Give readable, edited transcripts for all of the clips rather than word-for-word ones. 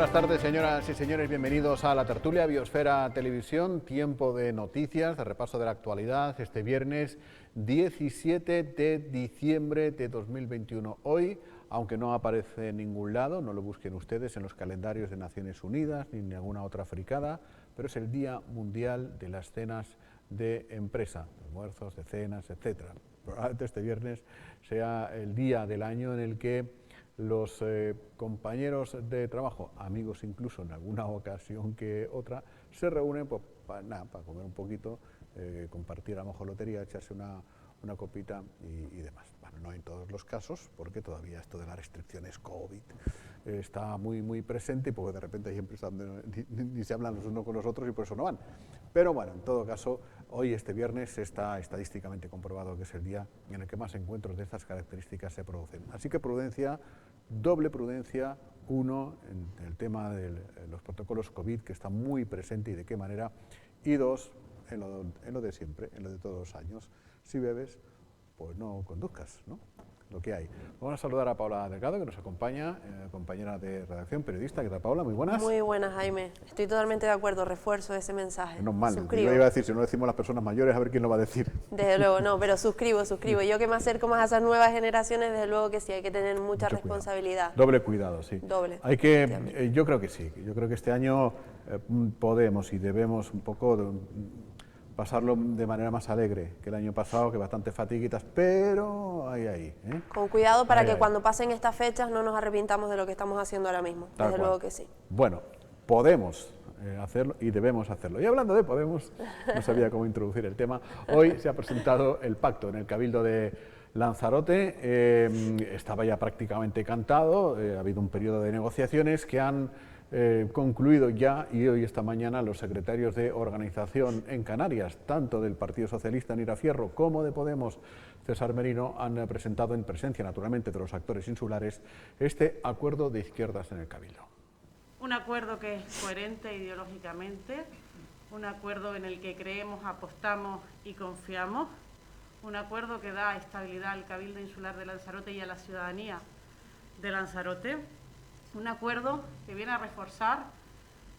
buenas tardes, señoras y señores. Bienvenidos a la tertulia Biosfera Televisión. Tiempo de noticias, de repaso de la actualidad, este viernes 17 de diciembre de 2021. Hoy, aunque no aparece en ningún lado, no lo busquen ustedes en los calendarios de Naciones Unidas ni en ninguna otra fricada, pero es el Día Mundial de las Cenas de Empresa, de almuerzos, de cenas, etc. Probablemente este viernes sea el día del año en el que los compañeros de trabajo, amigos incluso en alguna ocasión que otra, se reúnen pues, para comer un poquito, compartir a lo mejor lotería, echarse una copita y demás. Bueno, no en todos los casos, porque todavía esto de las restricciones COVID está muy presente y porque de repente hay empresas donde ni se hablan los unos con los otros y por eso no van. Pero bueno, en todo caso, hoy este viernes está estadísticamente comprobado que es el día en el que más encuentros de estas características se producen. Así que prudencia, doble prudencia, uno, en el tema de los protocolos COVID, que está muy presente y de qué manera, y dos, en lo de siempre, en lo de todos los años. Si bebes, pues no conduzcas, ¿no? Lo que hay. Vamos a saludar a Paula Delgado, que nos acompaña, compañera de redacción, periodista. ¿Qué tal, Paula? Muy buenas. Muy buenas, Jaime. Estoy totalmente de acuerdo, refuerzo ese mensaje. Menos mal. Suscribo. Yo iba a decir, si no lo decimos las personas mayores, a ver quién lo va a decir. Desde luego, no, pero suscribo. Yo que me acerco más a esas nuevas generaciones, desde luego que sí, hay que tener mucha responsabilidad. Doble cuidado, sí. Doble. Hay que, yo creo que sí. Yo creo que este año podemos y debemos un poco pasarlo de manera más alegre que el año pasado, que bastante fatiguitas, pero ahí. Con cuidado para que cuando pasen estas fechas no nos arrepintamos de lo que estamos haciendo ahora mismo. Desde luego que sí. Bueno, podemos hacerlo y debemos hacerlo. Y hablando de Podemos, no sabía cómo introducir el tema. Hoy se ha presentado el pacto en el Cabildo de Lanzarote. Estaba ya prácticamente cantado, ha habido un periodo de negociaciones que han concluido ya, y hoy esta mañana los secretarios de organización en Canarias, tanto del Partido Socialista Nira Fierro como de Podemos César Merino, han presentado en presencia naturalmente de los actores insulares este acuerdo de izquierdas en el Cabildo. Un acuerdo que es coherente ideológicamente, un acuerdo en el que creemos, apostamos y confiamos, un acuerdo que da estabilidad al Cabildo Insular de Lanzarote y a la ciudadanía de Lanzarote. Un acuerdo que viene a reforzar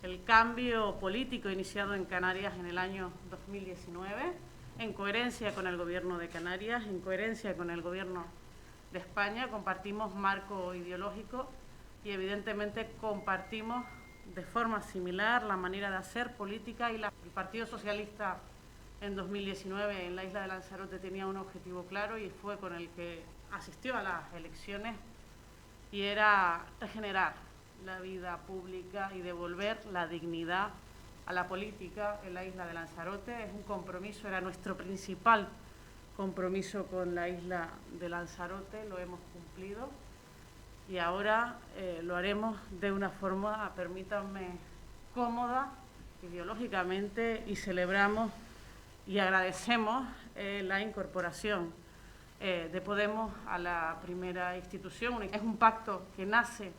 el cambio político iniciado en Canarias en el año 2019, en coherencia con el Gobierno de Canarias, en coherencia con el Gobierno de España. Compartimos marco ideológico y evidentemente compartimos de forma similar la manera de hacer política. El Partido Socialista en 2019 en la isla de Lanzarote tenía un objetivo claro y fue con el que asistió a las elecciones, y era regenerar la vida pública y devolver la dignidad a la política en la isla de Lanzarote. Es un compromiso, era nuestro principal compromiso con la isla de Lanzarote, lo hemos cumplido y ahora lo haremos de una forma, permítanme, cómoda ideológicamente, y celebramos y agradecemos la incorporación de Podemos a la primera institución. Es un pacto que nace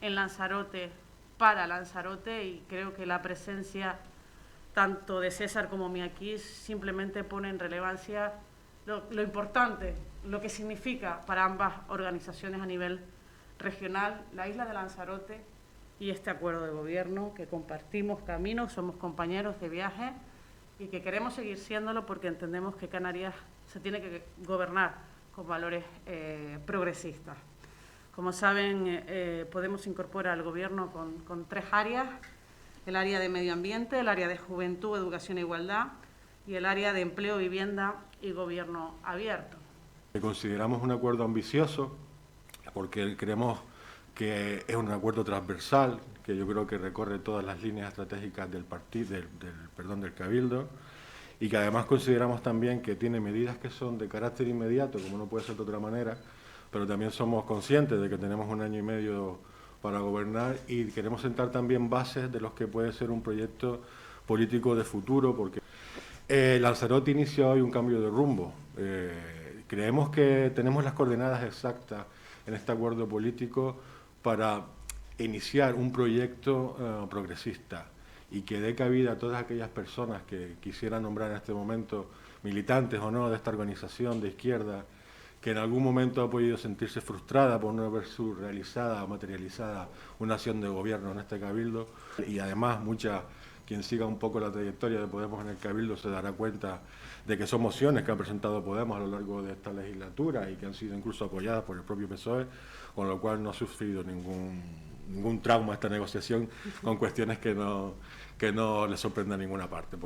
en Lanzarote para Lanzarote, y creo que la presencia tanto de César como mía aquí simplemente pone en relevancia lo importante, lo que significa para ambas organizaciones a nivel regional la isla de Lanzarote y este acuerdo de gobierno, que compartimos camino, somos compañeros de viaje y que queremos seguir siéndolo porque entendemos que Canarias se tiene que gobernar con valores progresistas. Como saben, Podemos incorpora al Gobierno con tres áreas: el área de medio ambiente, el área de juventud, educación e igualdad y el área de empleo, vivienda y gobierno abierto. Consideramos un acuerdo ambicioso porque creemos que es un acuerdo transversal, que yo creo que recorre todas las líneas estratégicas del del Cabildo, y que además consideramos también que tiene medidas que son de carácter inmediato, como no puede ser de otra manera, pero también somos conscientes de que tenemos 1 año y medio para gobernar y queremos sentar también bases de los que puede ser un proyecto político de futuro, porque Lanzarote inicia hoy un cambio de rumbo. Creemos que tenemos las coordenadas exactas en este acuerdo político para iniciar un proyecto progresista y que dé cabida a todas aquellas personas que quisieran nombrar en este momento militantes o no de esta organización de izquierda, que en algún momento ha podido sentirse frustrada por no haber sido realizada o materializada una acción de gobierno en este Cabildo. Y además, quien siga un poco la trayectoria de Podemos en el Cabildo se dará cuenta de que son mociones que ha presentado Podemos a lo largo de esta legislatura y que han sido incluso apoyadas por el propio PSOE, con lo cual no ha sufrido ningún trauma esta negociación con cuestiones que no le sorprende a ninguna parte.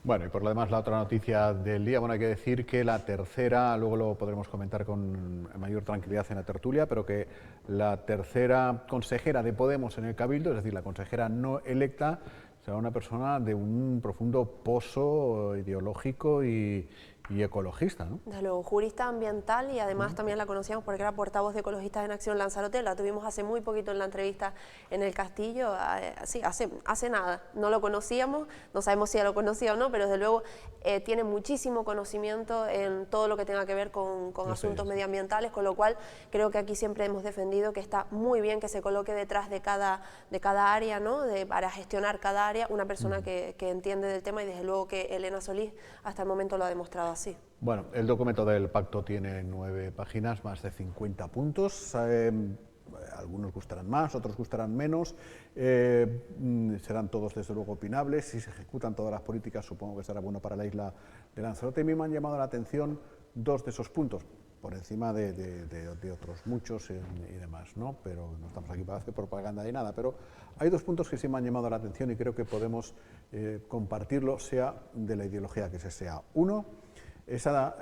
Bueno, y por lo demás, la otra noticia del día, bueno, hay que decir que la tercera, luego lo podremos comentar con mayor tranquilidad en la tertulia, pero que la tercera consejera de Podemos en el Cabildo, es decir, la consejera no electa, será una persona de un profundo pozo ideológico y ecologista, ¿no? Desde luego, jurista ambiental, y además también la conocíamos porque era portavoz de Ecologistas en Acción Lanzarote. La tuvimos hace muy poquito en la entrevista en el Castillo, sí, hace nada. No lo conocíamos, no sabemos si ya lo conocía o no, pero desde luego tiene muchísimo conocimiento en todo lo que tenga que ver con asuntos medioambientales, con lo cual creo que aquí siempre hemos defendido que está muy bien que se coloque detrás de cada área, ¿no? Para gestionar cada área, una persona que entiende del tema, y desde luego que Elena Solís hasta el momento lo ha demostrado así. Bueno, el documento del pacto tiene 9 páginas, más de 50 puntos. Algunos gustarán más, otros gustarán menos. Serán todos, desde luego, opinables. Si se ejecutan todas las políticas, supongo que será bueno para la isla de Lanzarote. A mí me han llamado la atención 2 de esos puntos, por encima de otros muchos y demás, ¿no? Pero no estamos aquí para hacer propaganda de nada. Pero hay 2 puntos que sí me han llamado la atención y creo que podemos compartirlo, sea de la ideología que sea. Uno, esa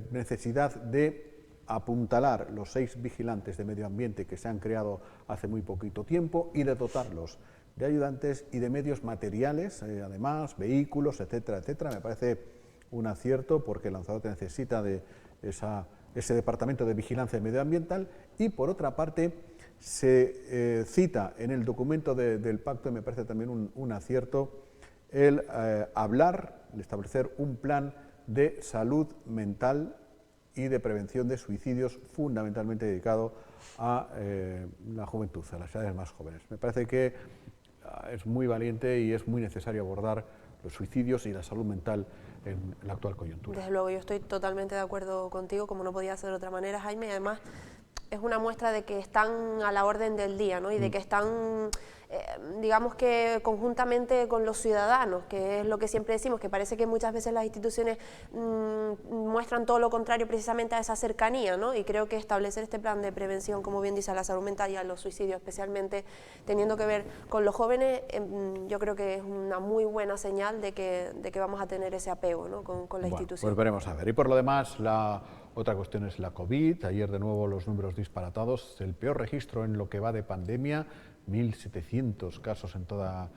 necesidad de apuntalar los 6 vigilantes de medio ambiente que se han creado hace muy poquito tiempo y de dotarlos de ayudantes y de medios materiales, además, vehículos, etcétera, etcétera. Me parece un acierto porque Lanzarote necesita de ese departamento de vigilancia medioambiental. Y por otra parte, se cita en el documento del pacto, y me parece también un acierto, el establecer un plan de salud mental y de prevención de suicidios, fundamentalmente dedicado a la juventud, a las edades más jóvenes. Me parece que es muy valiente y es muy necesario abordar los suicidios y la salud mental en la actual coyuntura. Desde luego, yo estoy totalmente de acuerdo contigo, como no podía ser de otra manera, Jaime, y además es una muestra de que están a la orden del día, ¿no? Y de que están, digamos que conjuntamente con los ciudadanos, que es lo que siempre decimos, que parece que muchas veces las instituciones muestran todo lo contrario precisamente a esa cercanía, ¿no? Y creo que establecer este plan de prevención, como bien dice, a la salud mental y a los suicidios, especialmente teniendo que ver con los jóvenes, yo creo que es una muy buena señal de que vamos a tener ese apego, ¿no? con la institución. Pues veremos a ver. Y por lo demás, la otra cuestión es la COVID. Ayer de nuevo los números disparatados, el peor registro en lo que va de pandemia, 1.700 casos en toda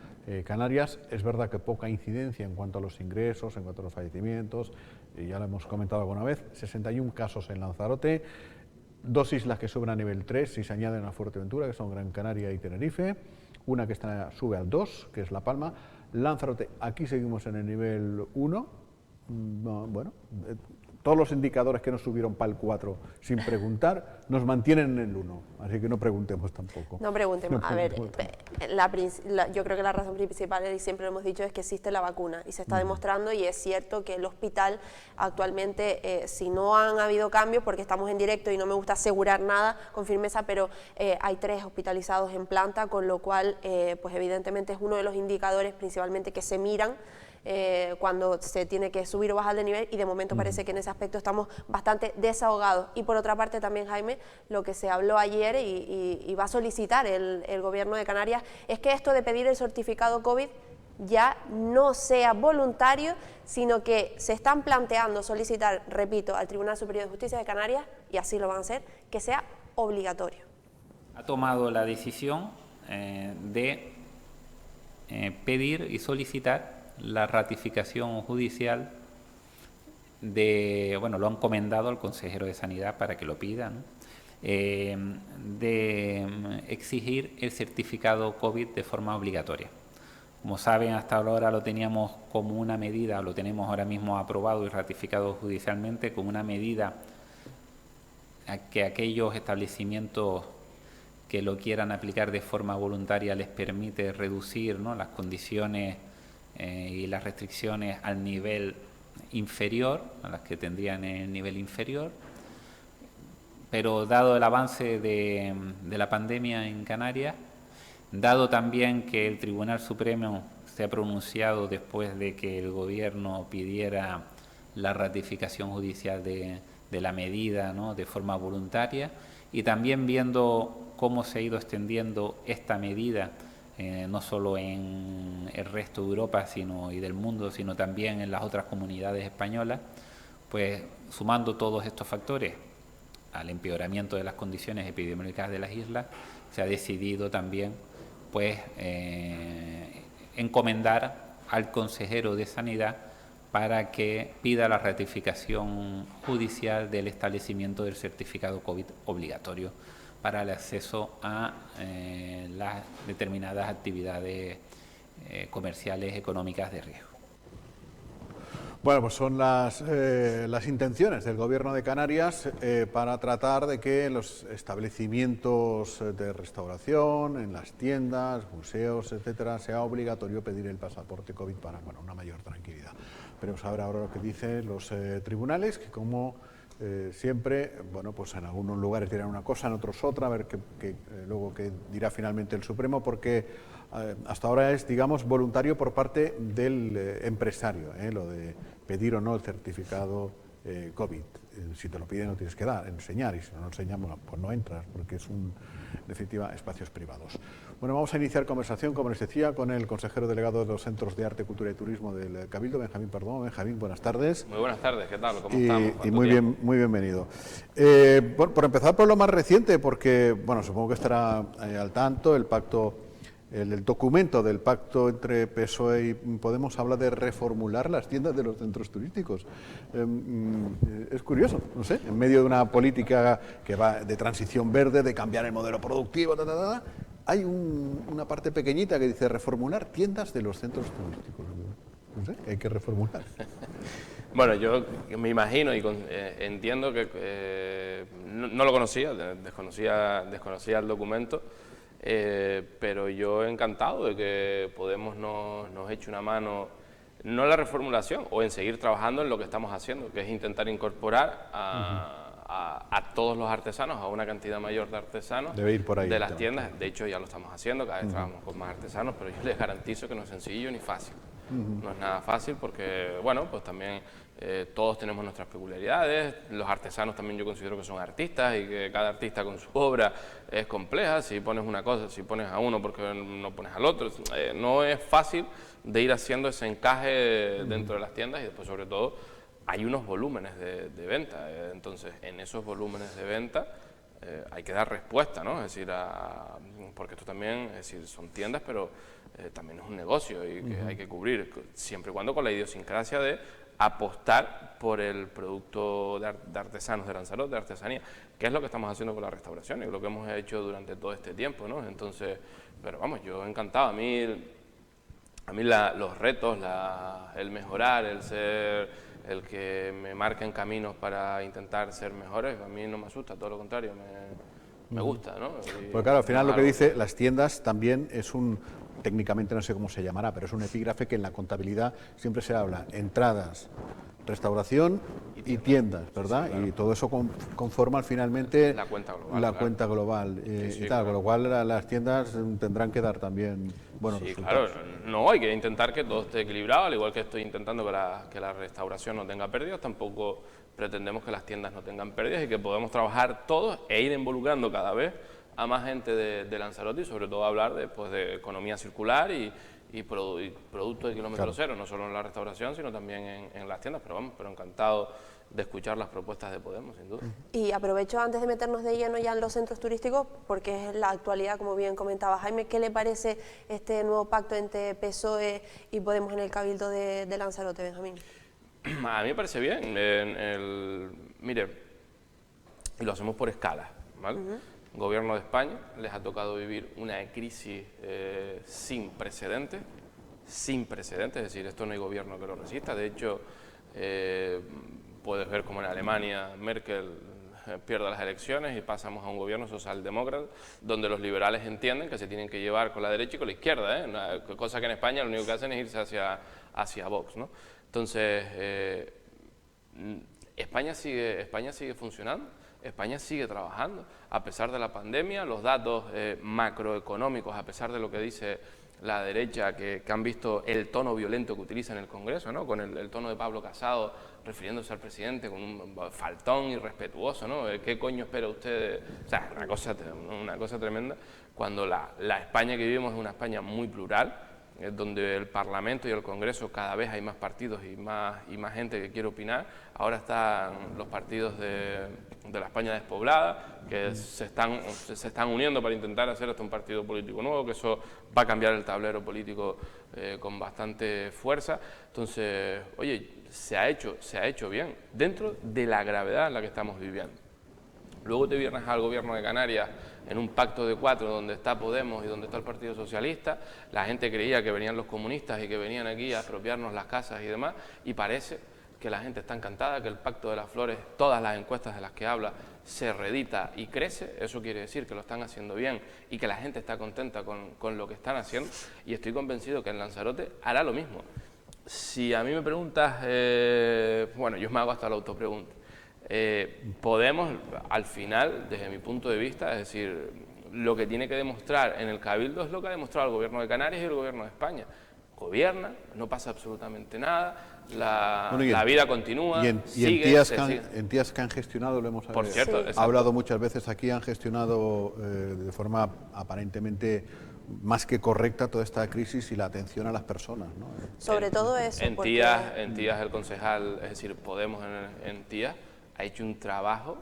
Canarias. Es verdad que poca incidencia en cuanto a los ingresos, en cuanto a los fallecimientos, ya lo hemos comentado alguna vez, 61 casos en Lanzarote, 2 islas que suben a nivel 3 si se añaden a Fuerteventura, que son Gran Canaria y Tenerife, una que sube al 2, que es La Palma. Lanzarote, aquí seguimos en el nivel 1, bueno, todos los indicadores que nos subieron para el 4 sin preguntar nos mantienen en el 1, así que no preguntemos tampoco. No preguntemos. A ver, yo creo que la razón principal, y siempre lo hemos dicho, es que existe la vacuna y se está demostrando, y es cierto que el hospital actualmente, si no han habido cambios, porque estamos en directo y no me gusta asegurar nada con firmeza, pero hay 3 hospitalizados en planta, con lo cual, pues evidentemente es uno de los indicadores principalmente que se miran cuando se tiene que subir o bajar de nivel, y de momento parece que en ese aspecto estamos bastante desahogados. Y por otra parte también, Jaime, lo que se habló ayer y va a solicitar el Gobierno de Canarias es que esto de pedir el certificado COVID ya no sea voluntario, sino que se están planteando solicitar, repito, al Tribunal Superior de Justicia de Canarias, y así lo van a hacer, que sea obligatorio. Ha tomado la decisión de pedir y solicitar la ratificación judicial de, bueno, lo han encomendado al consejero de Sanidad para que lo pida, ¿no? De exigir el certificado COVID de forma obligatoria. Como saben, hasta ahora lo teníamos como una medida, lo tenemos ahora mismo aprobado y ratificado judicialmente como una medida a que aquellos establecimientos que lo quieran aplicar de forma voluntaria les permite reducir, ¿no?, las condiciones y las restricciones al nivel inferior, a las que tendrían en el nivel inferior, pero dado el avance de la pandemia en Canarias, dado también que el Tribunal Supremo se ha pronunciado después de que el Gobierno pidiera la ratificación judicial de la medida, ¿no?, de forma voluntaria, y también viendo cómo se ha ido extendiendo esta medida, no solo en el resto de Europa y del mundo, sino también en las otras comunidades españolas, pues sumando todos estos factores al empeoramiento de las condiciones epidemiológicas de las islas, se ha decidido también pues encomendar al consejero de Sanidad para que pida la ratificación judicial del establecimiento del certificado COVID obligatorio para el acceso a las determinadas actividades comerciales, económicas de riesgo. Bueno, pues son las intenciones del Gobierno de Canarias para tratar de que los establecimientos de restauración, en las tiendas, museos, etcétera, sea obligatorio pedir el pasaporte COVID para, bueno, una mayor tranquilidad. Veremos ahora lo que dicen los tribunales, que como siempre, bueno, pues en algunos lugares dirán una cosa, en otros otra, a ver luego qué dirá finalmente el Supremo, porque hasta ahora es, digamos, voluntario por parte del empresario, lo de pedir o no el certificado COVID. Si te lo piden no tienes que enseñar, y si no lo enseñamos pues no entras, porque es en definitiva, espacios privados. Bueno, vamos a iniciar conversación, como les decía, con el consejero delegado de los Centros de Arte, Cultura y Turismo del Cabildo, Benjamín Perdomo. Benjamín, buenas tardes. Muy buenas tardes, ¿qué tal? ¿Cómo estamos? Y muy bien, muy bienvenido. Bueno, por empezar por lo más reciente, porque, bueno, supongo que estará al tanto, el documento del pacto entre PSOE y Podemos habla de reformular las tiendas de los centros turísticos. Es curioso, no sé, en medio de una política que va de transición verde, de cambiar el modelo productivo, hay una parte pequeñita que dice reformular tiendas de los centros turísticos. No sé, hay que reformular. Bueno, yo me imagino y entiendo que no lo conocía, desconocía el documento. Pero yo encantado de que Podemos nos eche una mano, no en la reformulación, o en seguir trabajando en lo que estamos haciendo, que es intentar incorporar a todos los artesanos, a una cantidad mayor de artesanos de las tiendas. De hecho, ya lo estamos haciendo, cada vez trabajamos con más artesanos, pero yo les garantizo que no es sencillo ni fácil. No es nada fácil porque, bueno, pues también todos tenemos nuestras peculiaridades, los artesanos también yo considero que son artistas y que cada artista con su obra es compleja, si pones una cosa, si pones a uno porque no pones al otro, no es fácil de ir haciendo ese encaje dentro de las tiendas y después sobre todo hay unos volúmenes de venta, entonces en esos volúmenes de venta hay que dar respuesta, ¿no? Es decir, porque esto también, es decir, son tiendas, pero también es un negocio y que hay que cubrir, siempre y cuando con la idiosincrasia de apostar por el producto de artesanos de Lanzarote, de artesanía, que es lo que estamos haciendo con la restauración y lo que hemos hecho durante todo este tiempo, ¿no? Entonces, pero vamos, yo encantado, a mí los retos, el mejorar, el ser, el que me marquen caminos para intentar ser mejores, a mí no me asusta, todo lo contrario, me gusta, ¿no? Pues claro, al final lo que dice, las tiendas también es técnicamente no sé cómo se llamará, pero es un epígrafe que en la contabilidad siempre se habla, entradas, restauración y tiendas, ¿verdad? Sí, claro. Y todo eso conforma finalmente la cuenta global. Cuenta global y tal, claro. Con lo cual las tiendas tendrán que dar también buenos resultados. Claro, no, hay que intentar que todo esté equilibrado, al igual que estoy intentando que la restauración no tenga pérdidas, tampoco pretendemos que las tiendas no tengan pérdidas y que podamos trabajar todos e ir involucrando cada vez a más gente de Lanzarote y sobre todo hablar de economía circular y productos de kilómetro cero, no solo en la restauración, sino también en las tiendas, pero encantado de escuchar las propuestas de Podemos, sin duda. Y aprovecho antes de meternos de lleno ya en los centros turísticos, porque es la actualidad, como bien comentaba Jaime, ¿qué le parece este nuevo pacto entre PSOE y Podemos en el Cabildo de Lanzarote, Benjamín? A mí me parece bien, mire, y lo hacemos por escala, ¿vale? Gobierno de España les ha tocado vivir una crisis sin precedentes, es decir, esto no hay gobierno que lo resista, de hecho puedes ver como en Alemania Merkel pierde las elecciones y pasamos a un gobierno socialdemócrata donde los liberales entienden que se tienen que llevar con la derecha y con la izquierda, cosa que en España lo único que hacen es irse hacia Vox, ¿no? Entonces, España sigue funcionando. España sigue trabajando, a pesar de la pandemia, los datos macroeconómicos, a pesar de lo que dice la derecha, que han visto el tono violento que utiliza en el Congreso, ¿no? Con el tono de Pablo Casado refiriéndose al presidente con un faltón irrespetuoso, ¿no? ¿Qué coño espera usted? O sea, una cosa tremenda, cuando la España que vivimos es una España muy plural, donde el Parlamento y el Congreso cada vez hay más partidos y más gente que quiere opinar. Ahora están los partidos de la España despoblada, que se están uniendo para intentar hacer hasta un partido político nuevo, que eso va a cambiar el tablero político con bastante fuerza. Entonces, oye, se ha hecho bien, dentro de la gravedad en la que estamos viviendo. Luego te vienes al gobierno de Canarias en un pacto de 4 donde está Podemos y donde está el Partido Socialista. La gente creía que venían los comunistas y que venían aquí a expropiarnos las casas y demás, y parece que la gente está encantada, que el Pacto de las Flores, todas las encuestas de las que habla, se reedita y crece. Eso quiere decir que lo están haciendo bien y que la gente está contenta con lo que están haciendo, y estoy convencido que en Lanzarote hará lo mismo. Si a mí me preguntas, bueno, yo me hago hasta la autopregunta. Podemos, al final, desde mi punto de vista, es decir, lo que tiene que demostrar en el Cabildo es lo que ha demostrado el Gobierno de Canarias y el Gobierno de España. Gobierna, no pasa absolutamente nada, la vida continúa, en tías que han gestionado, lo hemos Por cierto, hablado muchas veces aquí, han gestionado de forma aparentemente más que correcta toda esta crisis y la atención a las personas, ¿no? Sobre todo eso. En Tías el concejal, es decir, Podemos en Tías, ha hecho un trabajo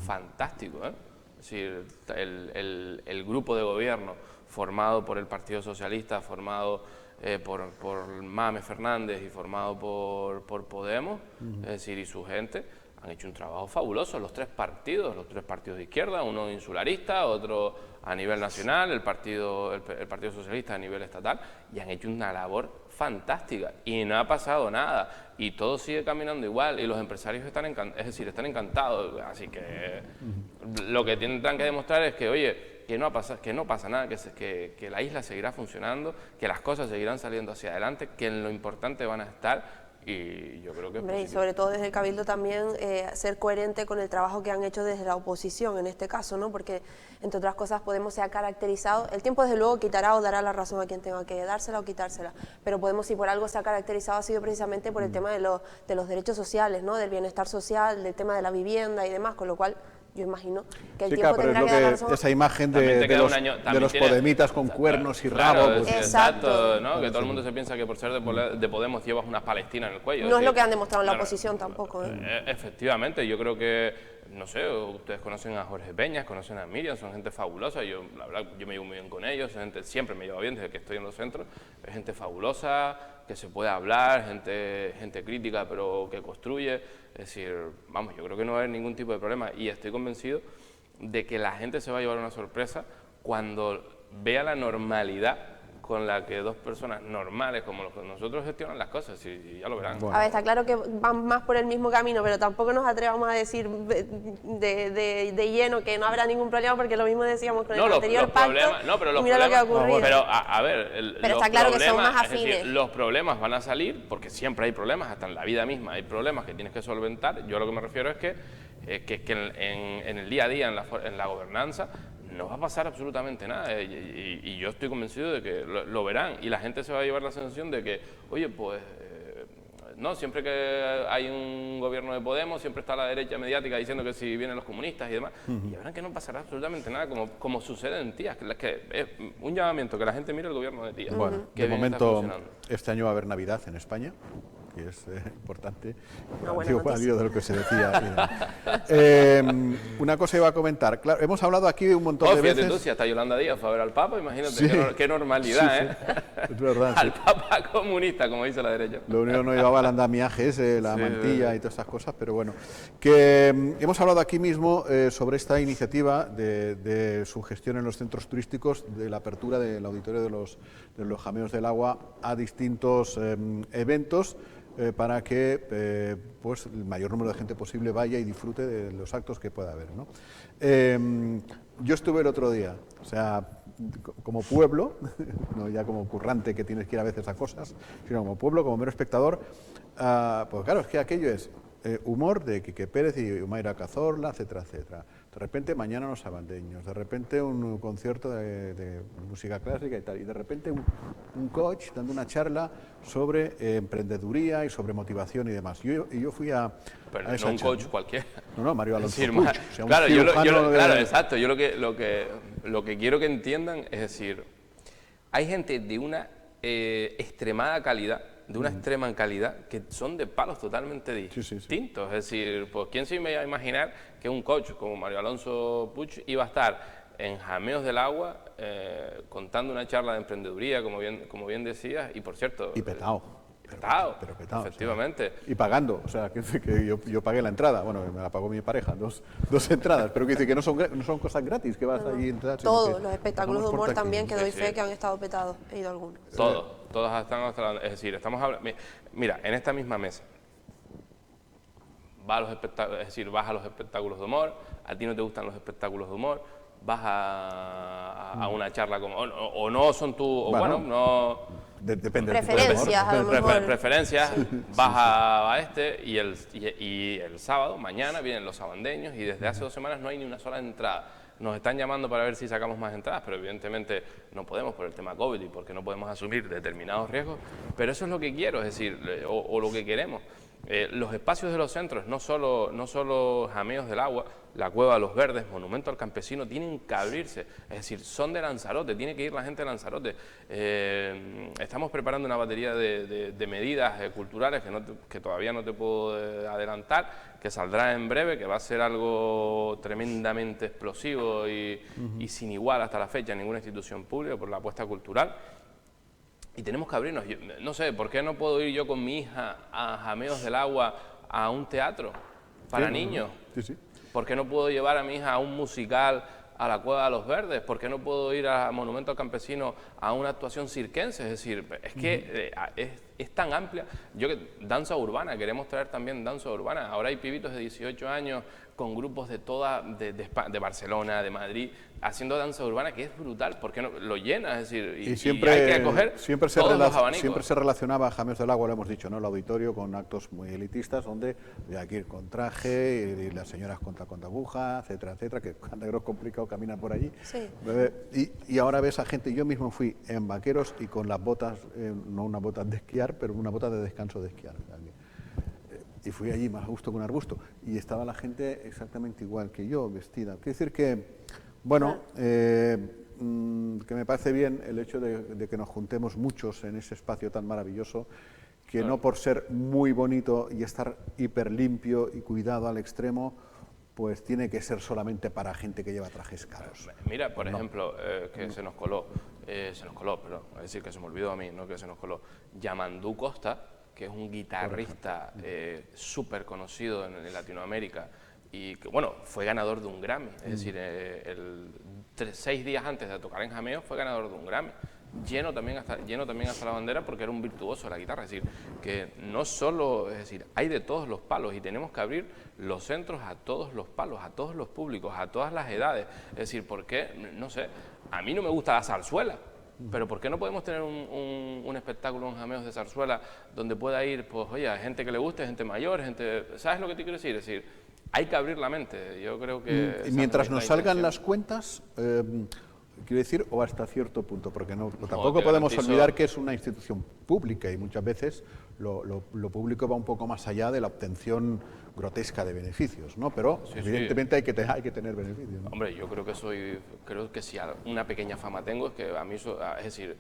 fantástico, ¿eh? Es decir, el grupo de gobierno formado por el Partido Socialista, formado por Mame Fernández y formado por Podemos, es decir, y su gente, han hecho un trabajo fabuloso, los tres partidos de izquierda, uno insularista, otro a nivel nacional, el Partido Socialista a nivel estatal, y han hecho una labor fantástica, y no ha pasado nada, y todo sigue caminando igual, y los empresarios están encantados, así que lo que tendrán que demostrar es que, oye, que no pasa nada, que la isla seguirá funcionando, que las cosas seguirán saliendo hacia adelante, que en lo importante van a estar. Y yo creo que es y sobre todo desde el Cabildo también ser coherente con el trabajo que han hecho desde la oposición en este caso, ¿no? Porque entre otras cosas Podemos se ha caracterizado, el tiempo desde luego quitará o dará la razón a quien tenga que dársela o quitársela, pero Podemos, si por algo se ha caracterizado, ha sido precisamente por el tema de los derechos sociales, ¿no? Del bienestar social, del tema de la vivienda y demás, con lo cual yo imagino que el tiempo tendrá que dar la razón. Esa imagen de los podemitas con cuernos y rabos. Exacto, ¿no? Que todo el mundo se piensa que por ser de Podemos llevas unas palestinas en el cuello. No es lo que han demostrado en la oposición tampoco. Efectivamente, yo creo que, no sé, ustedes conocen a Jorge Peñas, conocen a Miriam, son gente fabulosa, yo la verdad, yo me llevo muy bien con ellos, siempre me llevo bien desde que estoy en los centros, es gente fabulosa, que se puede hablar, gente crítica pero que construye. Es decir, vamos, yo creo que no va a haber ningún tipo de problema, y estoy convencido de que la gente se va a llevar una sorpresa cuando vea la normalidad con la que dos personas normales como nosotros gestionan las cosas, y ya lo verán. Bueno. A ver, está claro que van más por el mismo camino, pero tampoco nos atrevamos a decir de lleno que no habrá ningún problema, porque lo mismo decíamos con el anterior pacto, y mira lo que ha ocurrido. Pero, a ver, pero está claro que son más afines. Es decir, los problemas van a salir, porque siempre hay problemas, hasta en la vida misma hay problemas que tienes que solventar. Yo a lo que me refiero es que en el día a día, en la gobernanza, no va a pasar absolutamente nada, y yo estoy convencido de que lo verán, y la gente se va a llevar la sensación de que, oye, pues, no, siempre que hay un gobierno de Podemos, siempre está la derecha mediática diciendo que si vienen los comunistas y demás, y verán que no pasará absolutamente nada, como sucede en Tías, que es un llamamiento, que la gente mire el gobierno de Tías. Bueno, de momento, este año va a haber Navidad en España, que es importante, de lo que se decía. Una cosa iba a comentar, claro, hemos hablado aquí un montón de veces. Tú, si hasta Yolanda Díaz fue a ver al Papa, imagínate, sí, qué normalidad, sí. Es verdad, al Papa comunista, como dice la derecha. Lo único no llevaba el andamiaje ese, la mantilla y todas esas cosas, pero bueno. Que hemos hablado aquí mismo sobre esta iniciativa de su gestión en los centros turísticos, de la apertura del auditorio de los Jameos del Agua a distintos eventos, para que pues el mayor número de gente posible vaya y disfrute de los actos que pueda haber, ¿no? Yo estuve el otro día, o sea, como pueblo, no ya como currante que tienes que ir a veces a cosas, sino como pueblo, como mero espectador, pues claro, es que aquello es humor de Quique Pérez y Humaira Cazorla, etcétera, etcétera. De repente mañana los sabandeños, de repente un concierto de música clásica y tal, y de repente un coach dando una charla sobre emprendeduría y sobre motivación y demás. Y yo fui a Pero esa no un charla. coach cualquiera. No, Mario Alonso Es decir, Puig, más- o sea, un claro, cirujano de- claro, exacto. Yo lo que quiero que entiendan es decir, hay gente de una extremada calidad, de una extrema calidad, que son de palos totalmente distintos. Es decir, pues quién se iba a imaginar que un coach como Mario Alonso Puig iba a estar en Jameos del Agua contando una charla de emprendeduría, como bien decías, y por cierto... Y petao. Petao, Pero petao, efectivamente. o sea, y pagando, o sea, que yo pagué la entrada, bueno, me la pagó mi pareja, dos entradas, pero que dice que no son cosas gratis, que vas allí a entrar. sino Todos que los espectáculos de pagamos por humor taquilla. también, que doy Sí, fe sí. que han estado petados, he ido a algunos. Todos están hasta es decir, estamos hablando... Mira, en esta misma mesa, vas a los espectáculos de humor, a ti no te gustan los espectáculos de humor, vas a una charla como... O no son tu... O Bueno, bueno, no... Depende del tipo de Preferencias, humor. a lo mejor. Preferencias, vas a este y el sábado, mañana, vienen los sabandeños y desde hace 2 semanas no hay ni una sola entrada. Nos están llamando para ver si sacamos más entradas, pero evidentemente no podemos por el tema COVID y porque no podemos asumir determinados riesgos, pero eso es lo que quiero, es decir, o lo que queremos. Los espacios de los centros, no solo Jameos del Agua, la Cueva de los Verdes, Monumento al Campesino, tienen que abrirse, es decir, son de Lanzarote, tiene que ir la gente de Lanzarote. Estamos preparando una batería de medidas culturales que todavía no te puedo adelantar, que saldrá en breve, que va a ser algo tremendamente explosivo y sin igual hasta la fecha en ninguna institución pública por la apuesta cultural. Y tenemos que abrirnos. No sé, ¿por qué no puedo ir yo con mi hija a Jameos del Agua a un teatro para niños? Sí, sí. ¿Por qué no puedo llevar a mi hija a un musical a la Cueva de los Verdes? ¿Por qué no puedo ir a Monumento al Campesino a una actuación circense? Es decir, es que es tan amplia. Danza urbana, queremos traer también danza urbana. Ahora hay pibitos de 18 años con grupos de Barcelona, de Madrid, haciendo danza urbana, que es brutal, porque no, lo llena, es decir, y siempre, hay que acoger todos los abanicos. siempre se relacionaba Jameos del Agua, lo hemos dicho, ¿no? El auditorio con actos muy elitistas, donde hay que ir con traje, y las señoras con aguja, etcétera, etcétera, que cuando es complicado caminar por allí. Sí. Y ahora ves a gente, yo mismo fui en vaqueros y con las botas, no unas botas de esquiar, pero una bota de descanso de esquiar. Y fui allí más a gusto que un arbusto. Y estaba la gente exactamente igual que yo, vestida. Quiere decir que, bueno, que me parece bien el hecho de que nos juntemos muchos en ese espacio tan maravilloso, que no por ser muy bonito y estar hiper limpio y cuidado al extremo, pues tiene que ser solamente para gente que lleva trajes caros. Mira, por ejemplo, que se nos coló, perdón, es decir, que se me olvidó a mí, no que se nos coló, Yamandú Costa, que es un guitarrista súper conocido en Latinoamérica y que, bueno, fue ganador de un Grammy, es decir, 6 días antes de tocar en Jameos fue ganador de un Grammy. Lleno también hasta la bandera porque era un virtuoso de la guitarra, es decir, que no solo, es decir, hay de todos los palos y tenemos que abrir los centros a todos los palos, a todos los públicos, a todas las edades, es decir, porque, no sé, a mí no me gusta la zarzuela, pero ¿por qué no podemos tener un espectáculo en Jameos de zarzuela donde pueda ir, pues, oye, gente que le guste, gente mayor, gente, ¿sabes lo que te quiero decir? Es decir, hay que abrir la mente, yo creo que... Mientras nos salgan intención. las cuentas, quiero decir, o hasta cierto punto, porque tampoco te podemos garantizo- olvidar que es una institución pública y muchas veces lo público va un poco más allá de la obtención grotesca de beneficios, ¿no? Pero Sí, evidentemente hay que tener beneficios, ¿no? Hombre, yo creo que si una pequeña fama tengo es que a mí, es decir,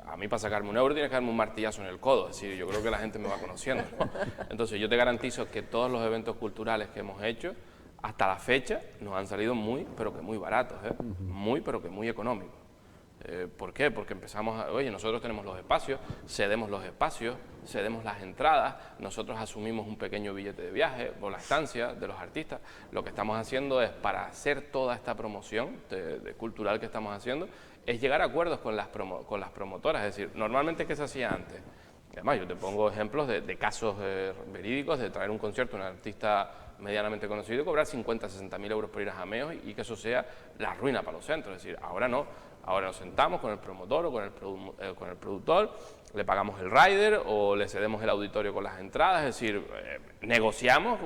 a mí para sacarme €1 tienes que darme un martillazo en el codo, es decir, yo creo que la gente me va conociendo, ¿no? Entonces yo te garantizo que todos los eventos culturales que hemos hecho, hasta la fecha, nos han salido muy, pero que muy baratos, muy, pero que muy económicos. ¿Por qué? Porque empezamos oye, nosotros tenemos los espacios, cedemos las entradas, nosotros asumimos un pequeño billete de viaje por la estancia de los artistas. Lo que estamos haciendo es, para hacer toda esta promoción cultural que estamos haciendo, es llegar a acuerdos con las promotoras. Es decir, normalmente, ¿qué se hacía antes? además, yo te pongo ejemplos de casos verídicos de traer un concierto a un artista medianamente conocido y cobrar 50, 60 mil euros por ir a Jameos y que eso sea la ruina para los centros. Es decir, ahora no, ahora nos sentamos con el promotor o con el productor, le pagamos el rider o le cedemos el auditorio con las entradas, es decir, negociamos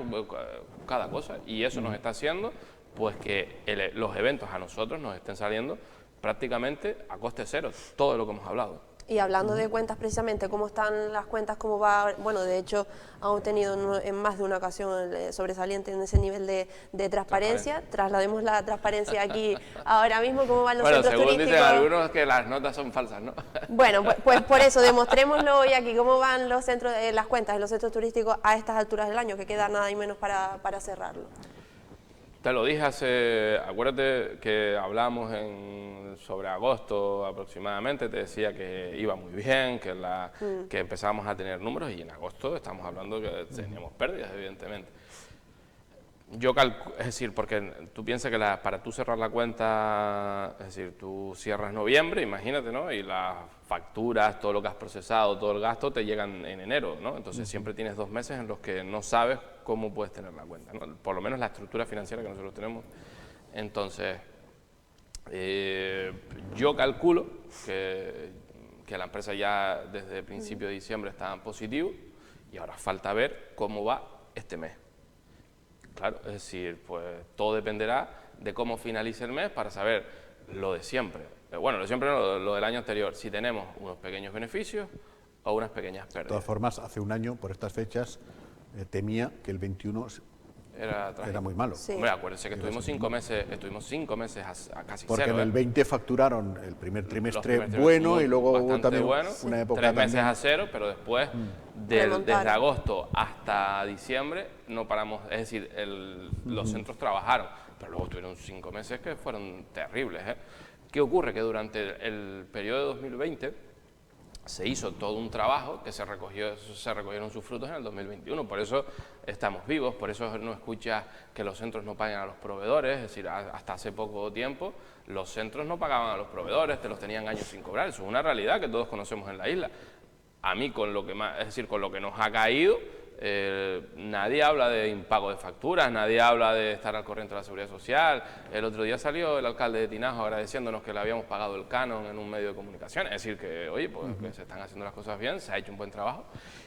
cada cosa y eso nos está haciendo pues que los eventos a nosotros nos estén saliendo prácticamente a coste cero, todo lo que hemos hablado. Y hablando de cuentas precisamente, ¿cómo están las cuentas? ¿Cómo va? Bueno, de hecho, han tenido en más de una ocasión sobresaliente en ese nivel de transparencia. Traslademos la transparencia aquí ahora mismo. ¿Cómo van los centros turísticos? Bueno, según dicen algunos que las notas son falsas, ¿no? Bueno, pues por eso, demostrémoslo hoy aquí. ¿Cómo van los centros, las cuentas de los centros turísticos a estas alturas del año, que queda nada y menos para cerrarlo? Te lo dije acuérdate que hablamos sobre agosto aproximadamente, te decía que iba muy bien, que empezábamos a tener números y en agosto estamos hablando que teníamos pérdidas, evidentemente. Es decir, porque tú piensas que para tú cerrar la cuenta, es decir, tú cierras noviembre, imagínate, ¿no? Y las facturas, todo lo que has procesado, todo el gasto te llegan en enero, ¿no? Entonces siempre tienes 2 meses en los que no sabes cómo puedes tener la cuenta, ¿no? Por lo menos la estructura financiera que nosotros tenemos. Entonces, yo calculo que la empresa ya desde el principio de diciembre estaba en positivo y ahora falta ver cómo va este mes. Claro, es decir, pues todo dependerá de cómo finalice el mes para saber lo de siempre. Bueno, lo de siempre no, lo del año anterior, si tenemos unos pequeños beneficios o unas pequeñas pérdidas. De todas formas, hace un año, por estas fechas, temía que el 21 era muy malo. Sí. Hombre, acuérdense que estuvimos 5 meses a casi Porque cero. en el 20 facturaron el primer trimestre Los primeros bueno muy- y luego hubo bastante también bueno, una época 3 meses también. a cero, pero después, desde agosto hasta diciembre, no paramos, es decir, los centros trabajaron, pero luego tuvieron 5 meses que fueron terribles, ¿eh? ¿Qué ocurre? Que durante el periodo de 2020 se hizo todo un trabajo que se recogieron sus frutos en el 2021, por eso estamos vivos, por eso no escuchas que los centros no paguen a los proveedores, es decir, hasta hace poco tiempo los centros no pagaban a los proveedores, te los tenían años sin cobrar, eso es una realidad que todos conocemos en la isla. A mí con lo que con lo que nos ha caído, nadie habla de impago de facturas, nadie habla de estar al corriente de la seguridad social. El otro día salió el alcalde de Tinajo agradeciéndonos que le habíamos pagado el canon en un medio de comunicación, es decir, que oye, pues que se están haciendo las cosas bien, se ha hecho un buen trabajo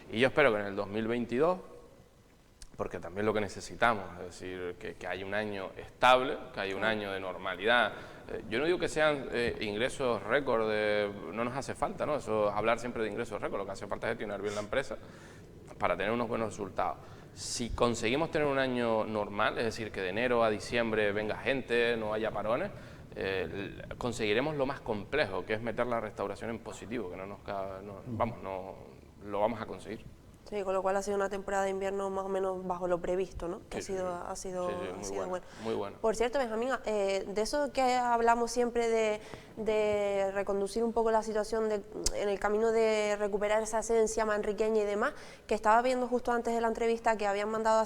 y yo espero que en el 2022, porque también lo que necesitamos, es decir, que haya un año estable, que haya un año de normalidad. Yo no digo que sean ingresos récord, no nos hace falta, ¿no? Eso, hablar siempre de ingresos récord, lo que hace falta es gestionar bien la empresa para tener unos buenos resultados. Si conseguimos tener un año normal, es decir, que de enero a diciembre venga gente, no haya parones, conseguiremos lo más complejo, que es meter la restauración en positivo, que no lo vamos a conseguir. Sí, con lo cual ha sido una temporada de invierno más o menos bajo lo previsto, ¿no? Que Sí, ha sido bueno. Muy bueno. Por cierto, Benjamín, de eso que hablamos siempre de reconducir un poco la situación en el camino de recuperar esa esencia manriqueña y demás, que estaba viendo justo antes de la entrevista que habían mandado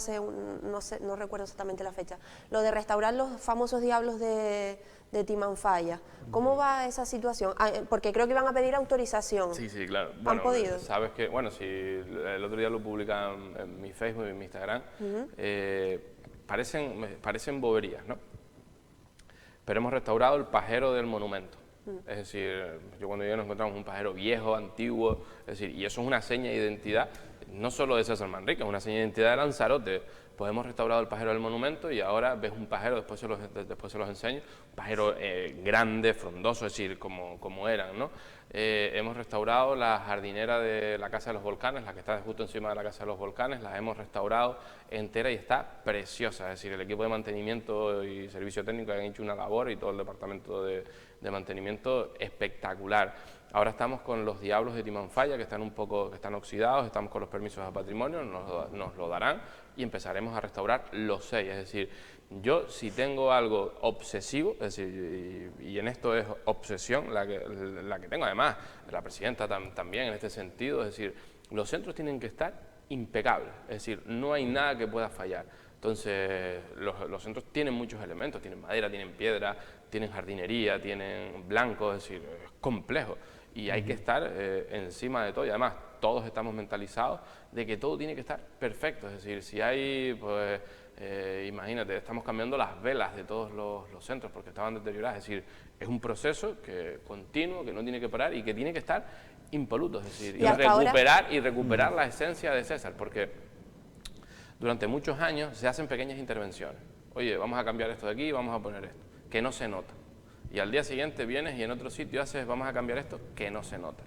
no recuerdo exactamente la fecha, lo de restaurar los famosos diablos de Timanfaya. ¿Cómo va esa situación? Porque creo que iban a pedir autorización. Sí, claro. ¿Han Bueno, podido? sabes que, bueno, si el otro día lo publican en mi Facebook y en mi Instagram, parecen boberías, ¿no? Pero hemos restaurado el pajero del monumento. Es decir, cuando nos encontramos un pajero viejo, antiguo, es decir, y eso es una seña de identidad, no solo de César Manrique, es una seña de identidad de Lanzarote. Pues hemos restaurado el pajero del monumento y ahora ves un pajero, después se los enseño, un pajero grande, frondoso, es decir, como eran, ¿no? Hemos restaurado la jardinera de la Casa de los Volcanes, la que está justo encima de la Casa de los Volcanes, la hemos restaurado entera y está preciosa, es decir, el equipo de mantenimiento y servicio técnico han hecho una labor y todo el departamento de mantenimiento espectacular. Ahora estamos con los diablos de Timanfaya, que están oxidados, estamos con los permisos de patrimonio, nos lo darán y empezaremos a restaurar los 6, es decir, yo si tengo algo obsesivo, es decir, y en esto es obsesión la que tengo, además la presidenta también en este sentido, es decir, los centros tienen que estar impecables, es decir, no hay nada que pueda fallar. Entonces, los centros tienen muchos elementos, tienen madera, tienen piedra, tienen jardinería, tienen blanco, es decir, es complejo y hay que estar encima de todo y además todos estamos mentalizados de que todo tiene que estar perfecto. Es decir, si hay, pues, imagínate, estamos cambiando las velas de todos los centros porque estaban deterioradas. Es decir, es un proceso continuo, que no tiene que parar y que tiene que estar impoluto. Es decir, y recuperar la esencia de César, porque durante muchos años se hacen pequeñas intervenciones. Oye, vamos a cambiar esto de aquí, vamos a poner esto, que no se nota. Y al día siguiente vienes y en otro sitio haces, vamos a cambiar esto, que no se nota.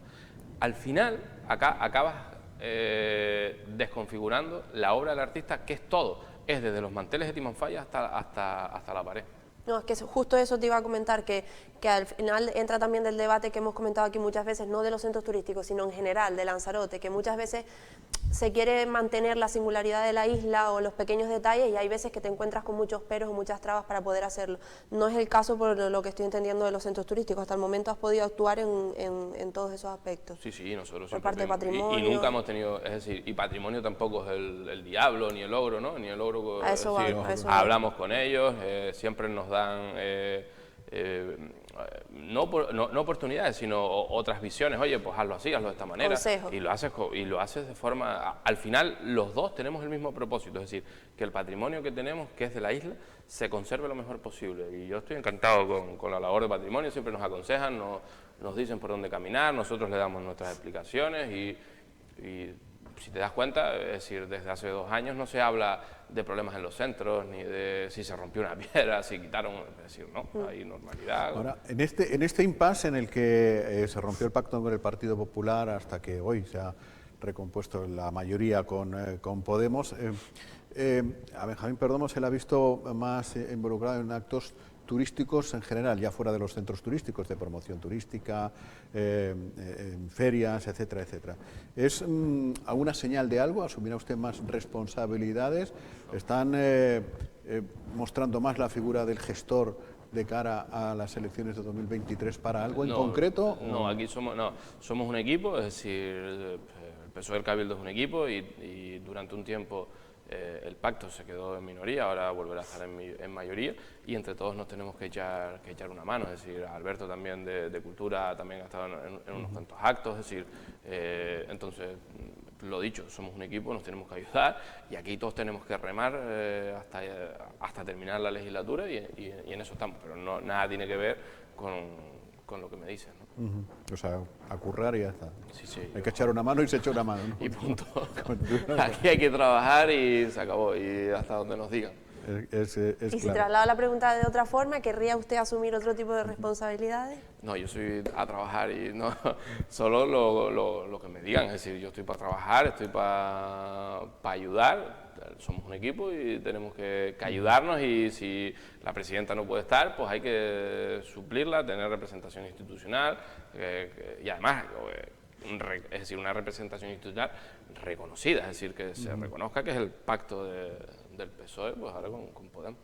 Al final, acabas desconfigurando la obra del artista, que es todo. Es desde los manteles de Timanfaya hasta la pared. No, es que justo eso te iba a comentar, que al final entra también del debate que hemos comentado aquí muchas veces, no de los centros turísticos, sino en general, de Lanzarote, que muchas veces se quiere mantener la singularidad de la isla o los pequeños detalles y hay veces que te encuentras con muchos peros o muchas trabas para poder hacerlo. No es el caso por lo que estoy entendiendo de los centros turísticos. Hasta el momento has podido actuar en todos esos aspectos. Sí, nosotros por siempre parte de patrimonio. Y nunca hemos tenido, es decir, y patrimonio tampoco es el diablo, ni el ogro, ¿no? Ni el ogro, a eso decir, va, a eso hablamos con ellos, siempre nos dan... no oportunidades, sino otras visiones. Oye, pues hazlo así, hazlo de esta manera. Consejos. Y lo haces de forma... Al final, los dos tenemos el mismo propósito, es decir, que el patrimonio que tenemos, que es de la isla, se conserve lo mejor posible. Y yo estoy encantado con la labor de patrimonio, siempre nos aconsejan, nos dicen por dónde caminar, nosotros le damos nuestras explicaciones y si te das cuenta, es decir, desde hace 2 años no se habla de problemas en los centros, ni de si se rompió una piedra, si quitaron, es decir, no, hay normalidad. Ahora, en este impasse en el que se rompió el pacto con el Partido Popular hasta que hoy se ha recompuesto la mayoría con Podemos, a Benjamín Perdomo se le ha visto más involucrado en actos turísticos en general, ya fuera de los centros turísticos, de promoción turística, en ferias, etcétera, etcétera. ¿Es alguna señal de algo? ¿Asumirá usted más responsabilidades? ¿Están mostrando más la figura del gestor de cara a las elecciones de 2023 para algo en concreto? No, aquí somos un equipo, es decir, el PSOE del Cabildo es un equipo y durante un tiempo el pacto se quedó en minoría, ahora volverá a estar en mayoría y entre todos nos tenemos que echar una mano. Es decir, Alberto también de Cultura también ha estado en unos cuantos actos, es decir, entonces, lo dicho, somos un equipo, nos tenemos que ayudar y aquí todos tenemos que remar hasta terminar la legislatura y en eso estamos, pero nada tiene que ver con lo que me dicen, ¿no? O sea, a currar y ya está. Sí, hay que echar una mano y se echa una mano, ¿no? Y punto. Aquí hay que trabajar y se acabó, y hasta donde nos digan. Y si claro. traslado la pregunta de otra forma, ¿querría usted asumir otro tipo de responsabilidades? No, yo soy a trabajar y no solo lo que me digan, es decir, yo estoy para trabajar, estoy para ayudar. Somos un equipo y tenemos que ayudarnos y si la presidenta no puede estar, pues hay que suplirla, tener representación institucional y además, es decir, una representación institucional reconocida, es decir, que se reconozca que es el pacto del PSOE, pues ahora con Podemos.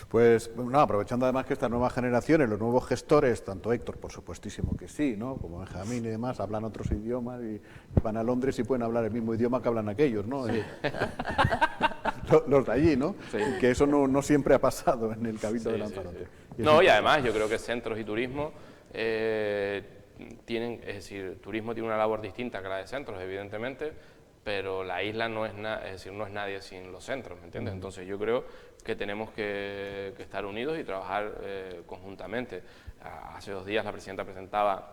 Pues no, aprovechando además que estas nuevas generaciones, los nuevos gestores, tanto Héctor, por supuestísimo que sí, ¿no? Como Benjamín y demás, hablan otros idiomas y van a Londres y pueden hablar el mismo idioma que hablan aquellos, ¿no? Sí. Los de allí, ¿no? Sí. Que eso no siempre ha pasado en el Cabildo de Lanzarote. Sí. No, y además yo creo que centros y turismo tienen, es decir, turismo tiene una labor distinta que la de centros, evidentemente, pero la isla no es decir, no es nadie sin los centros, ¿me entiendes? Entonces yo creo que tenemos que estar unidos y trabajar conjuntamente. Hace 2 días la presidenta presentaba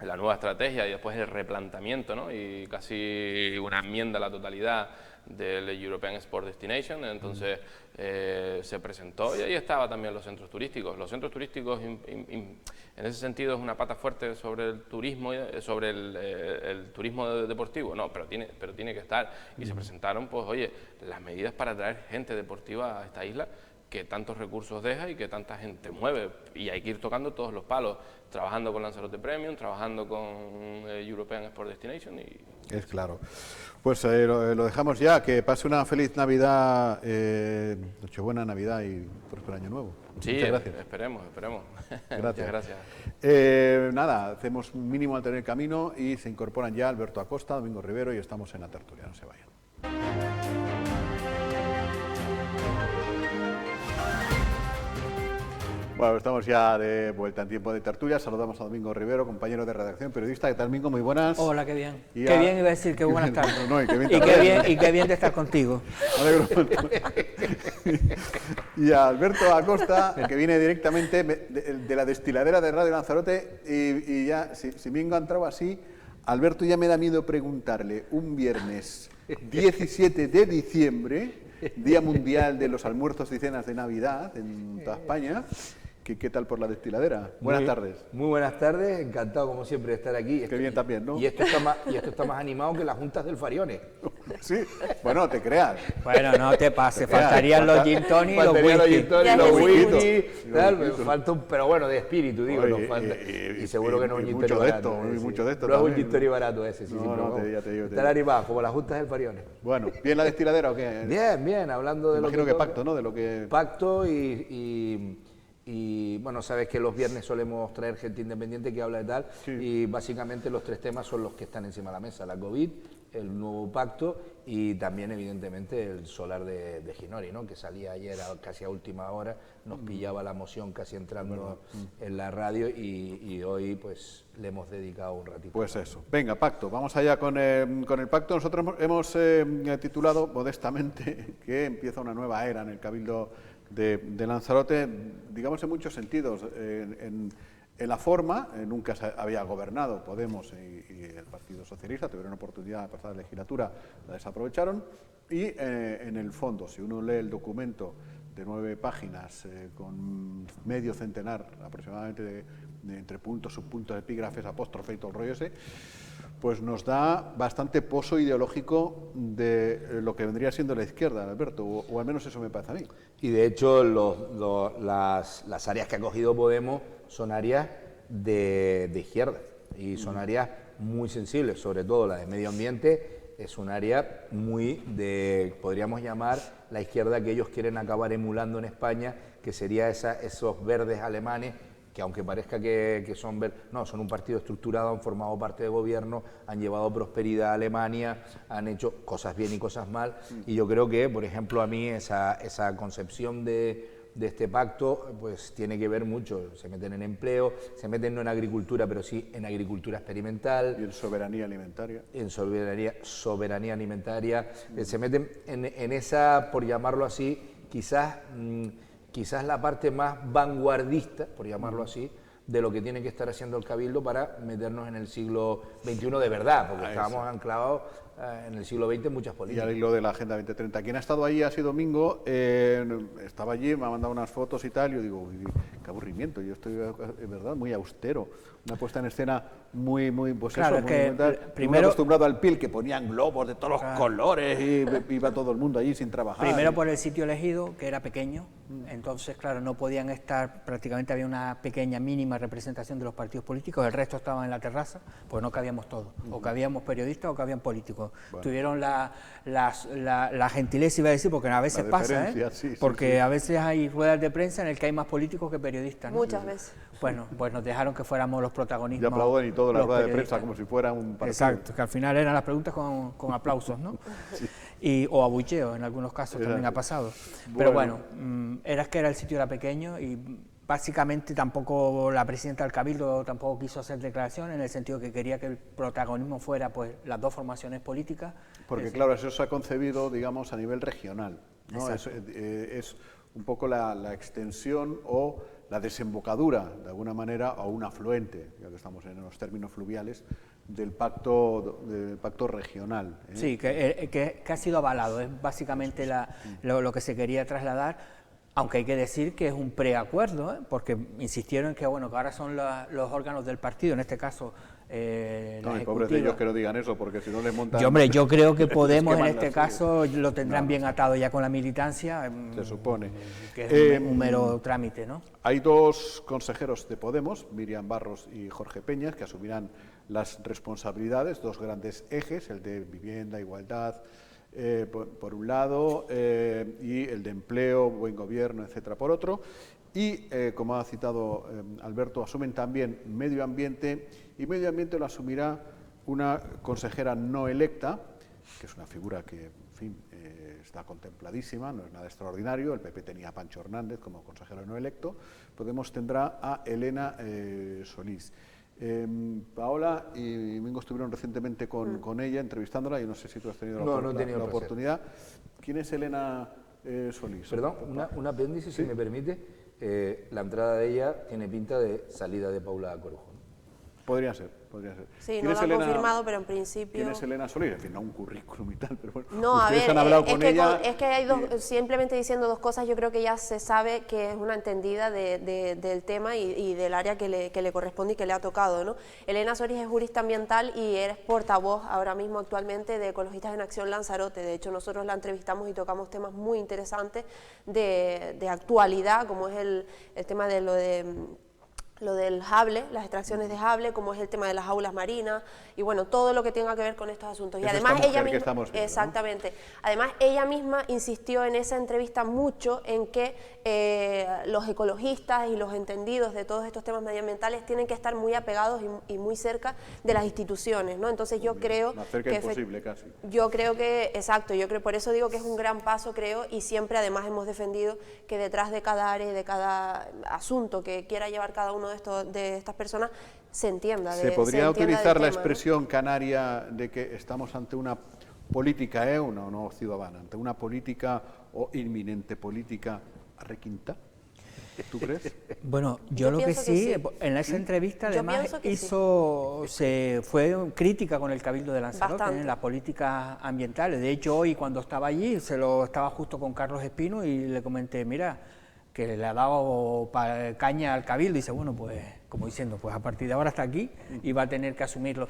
la nueva estrategia y después el replanteamiento, ¿no? Y casi una enmienda a la totalidad del European Sport Destination, entonces se presentó y ahí estaba también los centros turísticos. Los centros turísticos en ese sentido es una pata fuerte sobre el turismo, sobre el turismo deportivo, no, pero tiene que estar y se presentaron, pues oye, las medidas para traer gente deportiva a esta isla que tantos recursos deja y que tanta gente mueve y hay que ir tocando todos los palos, trabajando con Lanzarote Premium, trabajando con European Sport Destination y... Es claro. Pues lo dejamos ya, que pase una feliz Navidad, Nochebuena, Navidad y próspero Año Nuevo. Sí, muchas gracias. esperemos. Gracias. Muchas gracias. Nada, hacemos mínimo al tener camino y se incorporan ya Alberto Acosta, Domingo Rivero y estamos en la tertulia, no se vayan. Bueno, estamos ya de vuelta en tiempo de tertulia. Saludamos a Domingo Rivero, compañero de redacción, periodista. ¿Qué tal, Domingo? Muy buenas. Hola, qué bien. Y Qué bien iba a decir, que buenas tardes. No, y qué bien y, también. qué bien de estar contigo. Me alegro mucho. Y a Alberto Acosta, que viene directamente de la destiladera de Radio Lanzarote. Y ya, si me he encontrado así, Alberto, ya me da miedo preguntarle un viernes 17 de diciembre, Día Mundial de los Almuerzos y Cenas de Navidad en toda España. ¿Qué tal por la destiladera? Buenas tardes. Muy buenas tardes, encantado como siempre de estar aquí. Qué bien también, ¿no? Y esto está más animado que las juntas del Farione. Sí, bueno, te creas. Bueno, no te pases, faltarían los gin tonic y los Faltarían los whisky. gin tonic, Ya los que whisky, sí. tal, me falta pero bueno, de espíritu, digo, Oye, nos falta. Y seguro que no es un gin mucho tonic de barato. esto, mucho de esto no es un también, gin tonic barato ese, sí, No, sí, no, pero vamos, ya te digo. están animados, como las juntas del Farione. Bueno, ¿bien la destiladera o qué? Bien, bien, hablando de lo Imagino que toca. pacto, ¿no? De lo que... Pacto y bueno, sabes que los viernes solemos traer gente independiente que habla de tal, Sí. y básicamente los tres temas son los que están encima de la mesa: la COVID, el nuevo pacto y también evidentemente el solar de Ginori, ¿no? Que salía ayer casi a última hora, nos pillaba la moción casi entrando en la radio y hoy pues le hemos dedicado un ratito. Pues eso. Venga, pacto. Vamos allá con el pacto. Nosotros hemos titulado modestamente que empieza una nueva era en el Cabildo de Lanzarote, digamos en muchos sentidos. En la forma, nunca se había gobernado Podemos y el Partido Socialista, tuvieron oportunidad en la pasada legislatura, la desaprovecharon. Y en el fondo, si uno lee el documento de 9 páginas, con medio centenar aproximadamente de entre puntos, subpuntos, epígrafes, apóstrofe y todo el rollo ese, pues nos da bastante pozo ideológico de lo que vendría siendo la izquierda, Alberto, o al menos eso me parece a mí. Y de hecho las áreas que ha cogido Podemos son áreas de izquierda y son áreas muy sensibles, sobre todo la de medio ambiente. Es un área muy podríamos llamar la izquierda que ellos quieren acabar emulando en España, que sería esos verdes alemanes, que aunque parezca que son verdes, no, son un partido estructurado, han formado parte de gobierno, han llevado prosperidad a Alemania, han hecho cosas bien y cosas mal, y yo creo que, por ejemplo, a mí esa concepción de este pacto pues tiene que ver mucho. Se meten en empleo, se meten no en agricultura, pero sí en agricultura experimental. Y en soberanía alimentaria. En soberanía alimentaria. Se meten en esa, por llamarlo así, quizás la parte más vanguardista, por llamarlo así, de lo que tiene que estar haciendo el Cabildo para meternos en el siglo XXI de verdad, porque estábamos anclados en el siglo XX en muchas Y políticas. al hilo de la Agenda 2030. Quien ha estado allí así domingo, estaba allí, me ha mandado unas fotos y tal, y yo digo, uy, qué aburrimiento, yo estoy, en verdad, muy austero. Una puesta en escena muy pues Claro, eso, es que muy tal. primero- Uno acostumbrado al PIL, que ponían globos de todos los colores y iba todo el mundo allí sin trabajar. Primero por el sitio elegido, que era pequeño, entonces, claro, no podían estar, prácticamente había una pequeña, mínima representación de los partidos políticos, el resto estaban en la terraza, pues no cabíamos todos, o cabíamos periodistas o cabían políticos. Tuvieron la gentileza, iba a decir, porque a veces pasa, deferencia, sí, porque a veces hay ruedas de prensa en el que hay más políticos que periodistas, ¿no? Muchas veces. Bueno, pues nos dejaron que fuéramos los protagonistas. Y aplauden y todo la rueda de prensa como si fuera un partido. Exacto, que al final eran las preguntas con aplausos, ¿no? O abucheos, en algunos casos también ha pasado. Pero bueno, era el sitio era pequeño y básicamente tampoco la presidenta del Cabildo tampoco quiso hacer declaraciones, en el sentido que quería que el protagonismo fuera pues las dos formaciones políticas. Porque claro, eso se ha concebido, digamos, a nivel regional, ¿no? Es un poco la extensión o la desembocadura, de alguna manera, o un afluente, ya que estamos en los términos fluviales, del pacto regional. Sí, que ha sido avalado, es básicamente lo que se quería trasladar, aunque hay que decir que es un preacuerdo, porque insistieron en que, bueno, que ahora son los órganos del partido, en este caso No, y pobres de ellos que no digan eso, porque si no les montan... Yo creo que Podemos en queman este las- caso lo tendrán bien atado ya con la militancia, Se supone. que es un mero trámite, ¿no? Hay dos consejeros de Podemos, Miriam Barros y Jorge Peñas, que asumirán las responsabilidades, dos grandes ejes, el de vivienda, igualdad, por un lado, y el de empleo, buen gobierno, etcétera, por otro. Y, como ha citado Alberto, asumen también medio ambiente, y medio ambiente lo asumirá una consejera no electa, que es una figura que, en fin, está contempladísima, no es nada extraordinario. El PP tenía a Pancho Hernández como consejero no electo. Podemos tendrá a Elena Solís. Paola y Mingo estuvieron recientemente con ella, entrevistándola. Yo no sé si tú has tenido la oportunidad. ¿Quién es Elena Solís? Perdón, un apéndice, ¿sí? Si me permite. La entrada de ella tiene pinta de salida de Paula Corujo. Podría ser, podría ser. Sí, no lo han confirmado, pero en principio... ¿Quién es Elena Solís? En fin, no un currículum y tal, pero bueno. No, a ver, han hablado con ella. Es que hay dos, simplemente diciendo dos cosas, yo creo que ya se sabe que es una entendida del tema y del área que le corresponde y que le ha tocado, ¿no? Elena Solís es jurista ambiental y eres portavoz ahora mismo actualmente de Ecologistas en Acción Lanzarote. De hecho, nosotros la entrevistamos y tocamos temas muy interesantes de actualidad, como es el tema de lo del jable, las extracciones de jable, como es el tema de las aulas marinas y bueno, todo lo que tenga que ver con estos asuntos. Y además ella misma, exactamente, además ella misma insistió en esa entrevista mucho en que los ecologistas y los entendidos de todos estos temas medioambientales tienen que estar muy apegados y muy cerca de las instituciones, ¿no? Entonces yo creo más cerca imposible casi. Yo creo que, exacto, yo creo, por eso digo que es un gran paso, creo, y siempre además hemos defendido que detrás de cada área y de cada asunto que quiera llevar cada uno de estas personas se entienda. ¿Se podría utilizar la expresión canaria de que estamos ante una política, no ciudadana, ante una política o inminente política requinta? ¿Tú crees? Bueno, yo lo que sí, en esa entrevista además fue crítica con el Cabildo de Lanzarote en las políticas ambientales. De hecho, hoy cuando estaba allí, estaba justo con Carlos Espino y le comenté, mira, que le ha dado caña al Cabildo, y dice, bueno, pues, como diciendo, pues a partir de ahora está aquí y va a tener que asumirlo.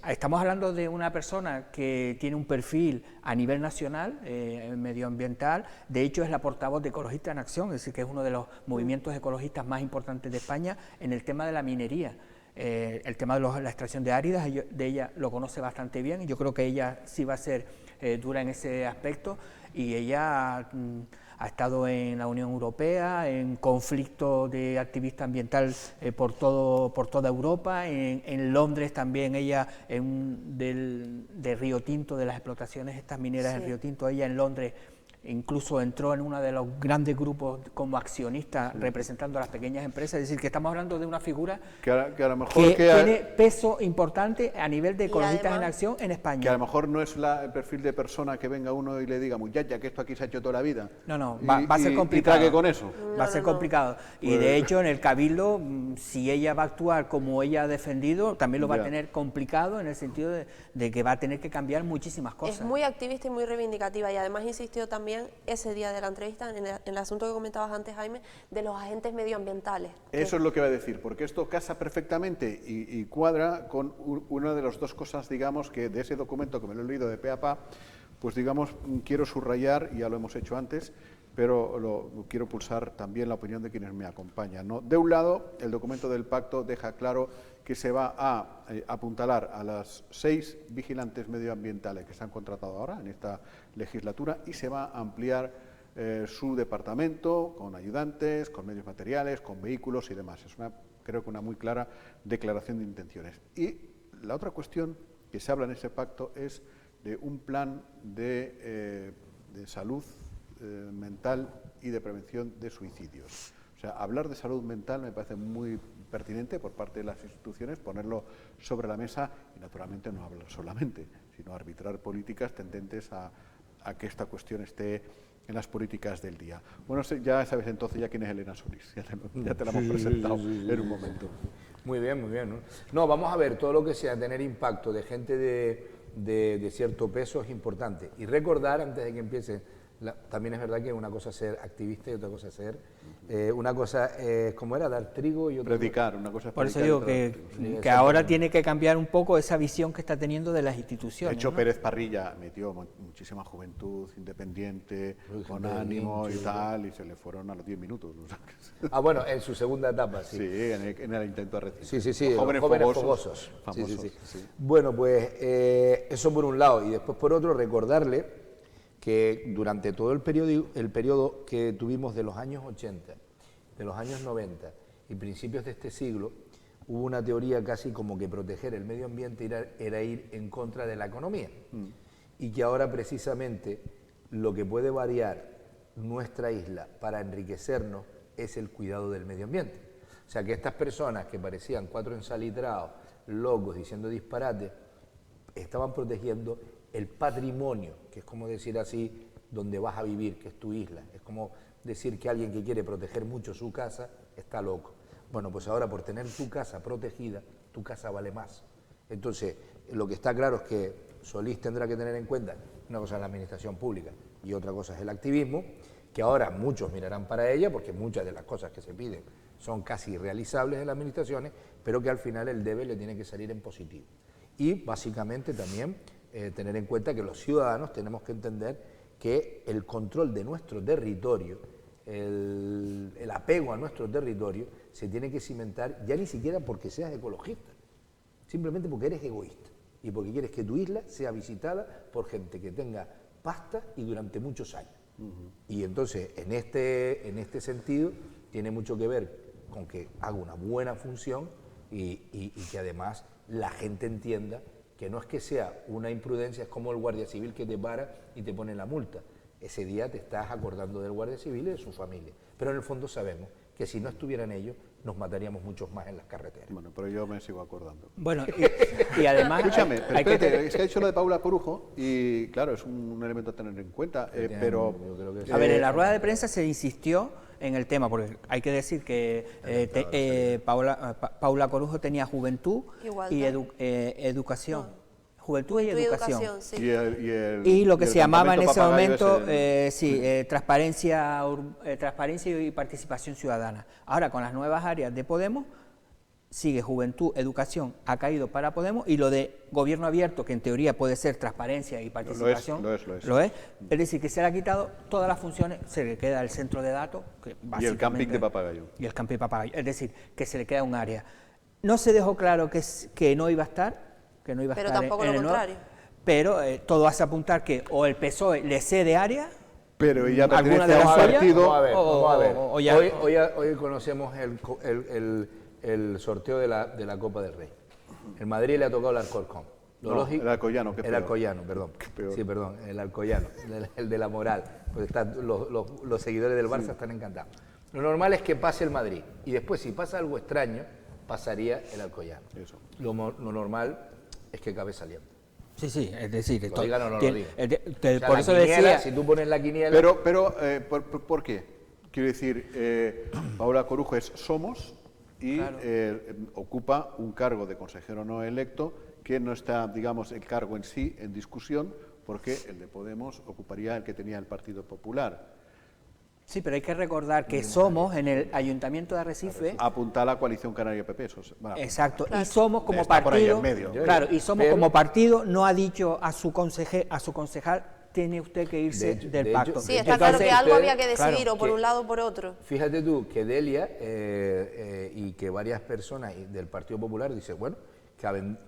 Estamos hablando de una persona que tiene un perfil a nivel nacional, medioambiental. De hecho es la portavoz de Ecologistas en Acción, es decir, que es uno de los movimientos ecologistas más importantes de España en el tema de la minería. El tema de la extracción de áridas, de ella lo conoce bastante bien, y yo creo que ella sí va a ser dura en ese aspecto, y ella ha estado en la Unión Europea, en conflicto de activista ambiental por toda Europa, en Londres también ella, de Río Tinto, de las explotaciones estas mineras en Río Tinto, ella en Londres incluso entró en uno de los grandes grupos como accionista representando a las pequeñas empresas. Es decir, que estamos hablando de una figura que a lo mejor tiene peso importante a nivel de Ecologistas en Acción en España. Que a lo mejor no es el perfil de persona que venga uno y le diga, muchacha, que esto aquí se ha hecho toda la vida. No, va a ser complicado. Y trague con eso. Va a ser complicado. Y de hecho en el Cabildo, si ella va a actuar como ella ha defendido, también lo va a tener complicado, en el sentido de que va a tener que cambiar muchísimas cosas. Es muy activista y muy reivindicativa, y además insistió también ese día de la entrevista en el asunto que comentabas antes, Jaime, de los agentes medioambientales. Eso es lo que va a decir, porque esto casa perfectamente y cuadra con una de las dos cosas, digamos, que de ese documento, que me lo he leído de pe a pa, pues digamos, quiero subrayar, y ya lo hemos hecho antes, pero quiero pulsar también la opinión de quienes me acompañan, ¿no? De un lado, el documento del pacto deja claro que se va a apuntalar a las 6 vigilantes medioambientales que se han contratado ahora en esta legislatura, y se va a ampliar su departamento con ayudantes, con medios materiales, con vehículos y demás. Es creo que una muy clara declaración de intenciones. Y la otra cuestión que se habla en ese pacto es de un plan de salud mental y de prevención de suicidios. O sea, hablar de salud mental me parece muy pertinente por parte de las instituciones, ponerlo sobre la mesa y naturalmente no hablar solamente, sino arbitrar políticas tendentes a que esta cuestión esté en las políticas del día. Bueno, ya sabes entonces ya quién es Elena Solís, ya te la hemos presentado en un momento. Muy bien, muy bien. No, vamos a ver, todo lo que sea tener impacto de gente de cierto peso es importante. Y recordar, antes de que empiece, también es verdad que una cosa es ser activista y otra cosa es ser... una cosa es, ¿cómo era? Dar trigo y otra... Predicar, una cosa es por predicar. Por eso digo que ahora tiene que cambiar un poco esa visión que está teniendo de las instituciones. De hecho, ¿no? Pérez Parrilla metió muchísima juventud independiente, con ánimo y tal, y se le fueron a los 10 minutos. Ah, bueno, en su segunda etapa, sí. Sí, en el intento de recibir. Sí, los jóvenes fogosos. Famosos, sí. Bueno, pues eso por un lado, y después por otro recordarle que durante todo el periodo que tuvimos de los años 80, de los años 90 y principios de este siglo, hubo una teoría casi como que proteger el medio ambiente era ir en contra de la economía. y que ahora precisamente lo que puede variar nuestra isla para enriquecernos es el cuidado del medio ambiente. O sea, que estas personas que parecían 4 ensalitrados, locos, diciendo disparates, estaban protegiendo el patrimonio, que es como decir así, donde vas a vivir, que es tu isla. Es como decir que alguien que quiere proteger mucho su casa está loco. Bueno, pues ahora por tener tu casa protegida, tu casa vale más. Entonces, lo que está claro es que Solís tendrá que tener en cuenta, una cosa es la administración pública y otra cosa es el activismo, que ahora muchos mirarán para ella, porque muchas de las cosas que se piden son casi irrealizables en las administraciones, pero que al final el debe le tiene que salir en positivo. Y básicamente también tener en cuenta que los ciudadanos tenemos que entender que el control de nuestro territorio, el apego a nuestro territorio, se tiene que cimentar ya ni siquiera porque seas ecologista, simplemente porque eres egoísta y porque quieres que tu isla sea visitada por gente que tenga pasta y durante muchos años. Y entonces, en este sentido, tiene mucho que ver con que haga una buena función y que además la gente entienda que no es que sea una imprudencia, es como el guardia civil que te para y te pone la multa. Ese día te estás acordando del guardia civil y de su familia. Pero en el fondo sabemos que si no estuvieran ellos, nos mataríamos muchos más en las carreteras. Bueno, pero yo me sigo acordando. Bueno, y además... Escúchame, pero espérate, es que ha dicho lo de Paula Corujo y claro, es un elemento a tener en cuenta, pero... Yo creo que sí. A ver, en la rueda de prensa se insistió en el tema, porque hay que decir que Paula Corujo tenía juventud y educación. Juventud y educación. Sí. Y lo que se llamaba en ese momento, ese, transparencia y participación ciudadana. Ahora, con las nuevas áreas de Podemos, sigue Juventud, Educación, ha caído para Podemos, y lo de gobierno abierto, que en teoría puede ser transparencia y participación, lo es. Es decir, que se le ha quitado todas las funciones, se le queda el centro de datos, que y el camping de Papagayo. Y el camping de Papagayo, es decir, que se le queda un área. No se dejó claro que no iba a estar, pero tampoco lo contrario. Pero todo hace apuntar que o el PSOE le cede área, pero ella alguna de las partido. Vamos a ver. Hoy conocemos el sorteo de la Copa del Rey. El Madrid le ha tocado el Alcorcón. El Alcoyano, el Alcoyano, perdón. Sí, perdón, el Alcoyano, el de la moral. Pues los seguidores del Barça están encantados. Lo normal es que pase el Madrid y después, si pasa algo extraño, pasaría el Alcoyano. Eso. Lo normal es que acabe saliendo. Sí, es decir... Lo digan o no lo digan. Por eso decía... Si tú pones la quiniela... Pero ¿por qué? Quiero decir, Paula Corujo es Somos y claro, ocupa un cargo de consejero no electo que no está, digamos, el cargo en sí en discusión, porque el de Podemos ocuparía el que tenía el Partido Popular. Sí, pero hay que recordar que Somos, en el Ayuntamiento de Arrecife... Apunta a la coalición Canaria-PP. Exacto, y Somos como partido... Claro, y Somos como partido no ha dicho a su concejal, tiene usted que irse del pacto. Sí, está claro que algo había que decidir, o por un lado o por otro. Fíjate tú que Delia y que varias personas del Partido Popular dicen, bueno,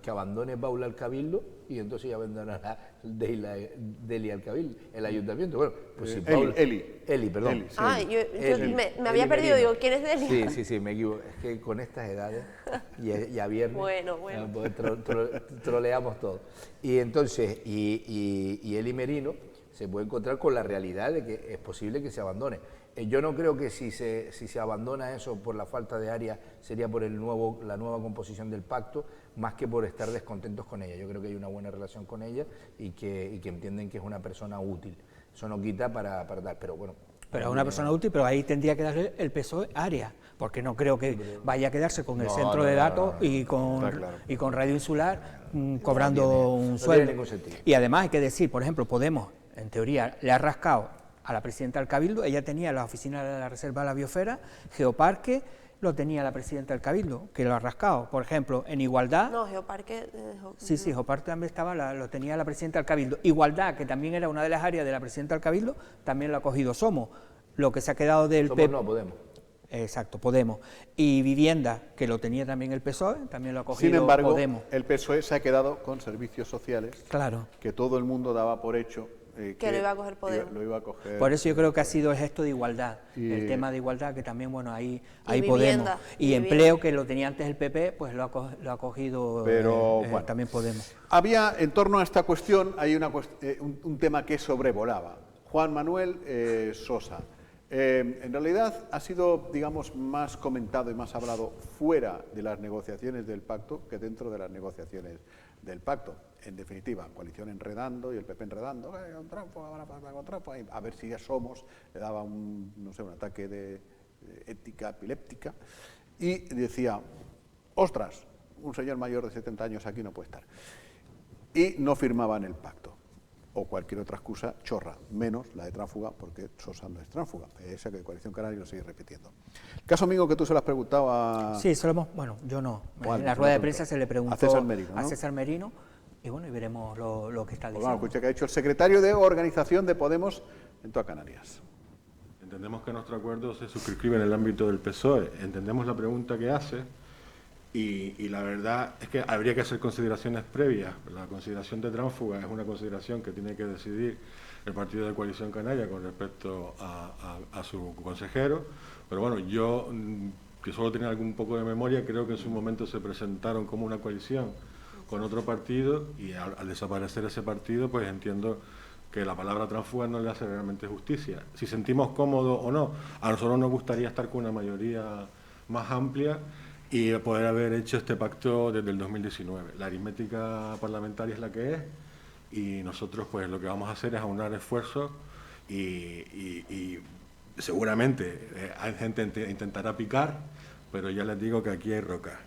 que abandone Paula al Cabildo y entonces ya abandonará Delia al Cabildo, el Ayuntamiento. Bueno, pues si Paula... Eli, perdón. Eli, me había perdido, digo, ¿quién es Delia? Sí, me equivoco. Es que con estas edades, ya viernes, bueno. Troleamos todo. Y entonces, y Eli Merino se puede encontrar con la realidad de que es posible que se abandone. Yo no creo que si se abandona eso por la falta de área sería por la nueva composición del pacto, más que por estar descontentos con ella. Yo creo que hay una buena relación con ella y que entienden que es una persona útil. Eso no quita para dar, pero bueno. Pero es una persona útil, pero ahí tendría que darle el PSOE área, porque no creo que vaya a quedarse con el centro de datos y con Radio Insular cobrando un sueldo. Y además hay que decir, por ejemplo, Podemos, en teoría, le ha rascado a la presidenta del Cabildo, ella tenía la oficina de la Reserva de la Biosfera, Geoparque, lo tenía la presidenta del Cabildo, que lo ha rascado. Por ejemplo, en Igualdad... No, Geoparque... Sí, Geoparque también lo tenía la presidenta del Cabildo. Igualdad, que también era una de las áreas de la presidenta del Cabildo, también lo ha cogido Somos. Lo que se ha quedado del PP... no, Podemos. Exacto, Podemos. Y Vivienda, que lo tenía también el PSOE, también lo ha cogido Sin embargo, Podemos. El PSOE se ha quedado con servicios sociales, claro, que todo el mundo daba por hecho que lo iba a coger Podemos. Lo iba a coger. Por eso yo creo que ha sido el gesto de igualdad, el tema de igualdad, que también, bueno, ahí Podemos. Y empleo, que lo tenía antes el PP, pues lo ha cogido bueno, también Podemos. Había, en torno a esta cuestión, hay un tema que sobrevolaba. Juan Manuel Sosa. En realidad ha sido, digamos, más comentado y más hablado fuera de las negociaciones del pacto que dentro de las negociaciones del pacto. En definitiva, coalición enredando y el PP enredando, con tránsfuga, con tránsfuga, a ver si ya somos, le daba un ataque de ética epiléptica y decía, ostras, un señor mayor de 70 años aquí no puede estar. Y no firmaban el pacto. O cualquier otra excusa chorra, menos la de tránsfuga, porque Sosa no es tránsfuga, esa que Coalición Canaria lo sigue repitiendo. El caso amigo que tú se lo has preguntado a... Sí, bueno, yo no. En la rueda de prensa se le preguntó a César Merino, ¿no? A César Merino, y bueno, y veremos lo que está diciendo. Bueno, escucha que ha dicho el secretario de Organización de Podemos en toda Canarias. Entendemos que nuestro acuerdo se suscribe en el ámbito del PSOE, entendemos la pregunta que hace, y la verdad es que habría que hacer consideraciones previas. La consideración de tránsfuga es una consideración que tiene que decidir el partido de Coalición Canaria con respecto a su consejero, pero bueno, yo, que solo tenía algún poco de memoria, creo que en su momento se presentaron como una coalición con otro partido, y al desaparecer ese partido, pues entiendo que la palabra tránsfuga no le hace realmente justicia. Si sentimos cómodo o no, a nosotros nos gustaría estar con una mayoría más amplia y poder haber hecho este pacto desde el 2019. La aritmética parlamentaria es la que es, y nosotros pues lo que vamos a hacer es aunar esfuerzos y seguramente hay gente que intentará picar, pero ya les digo que aquí hay roca.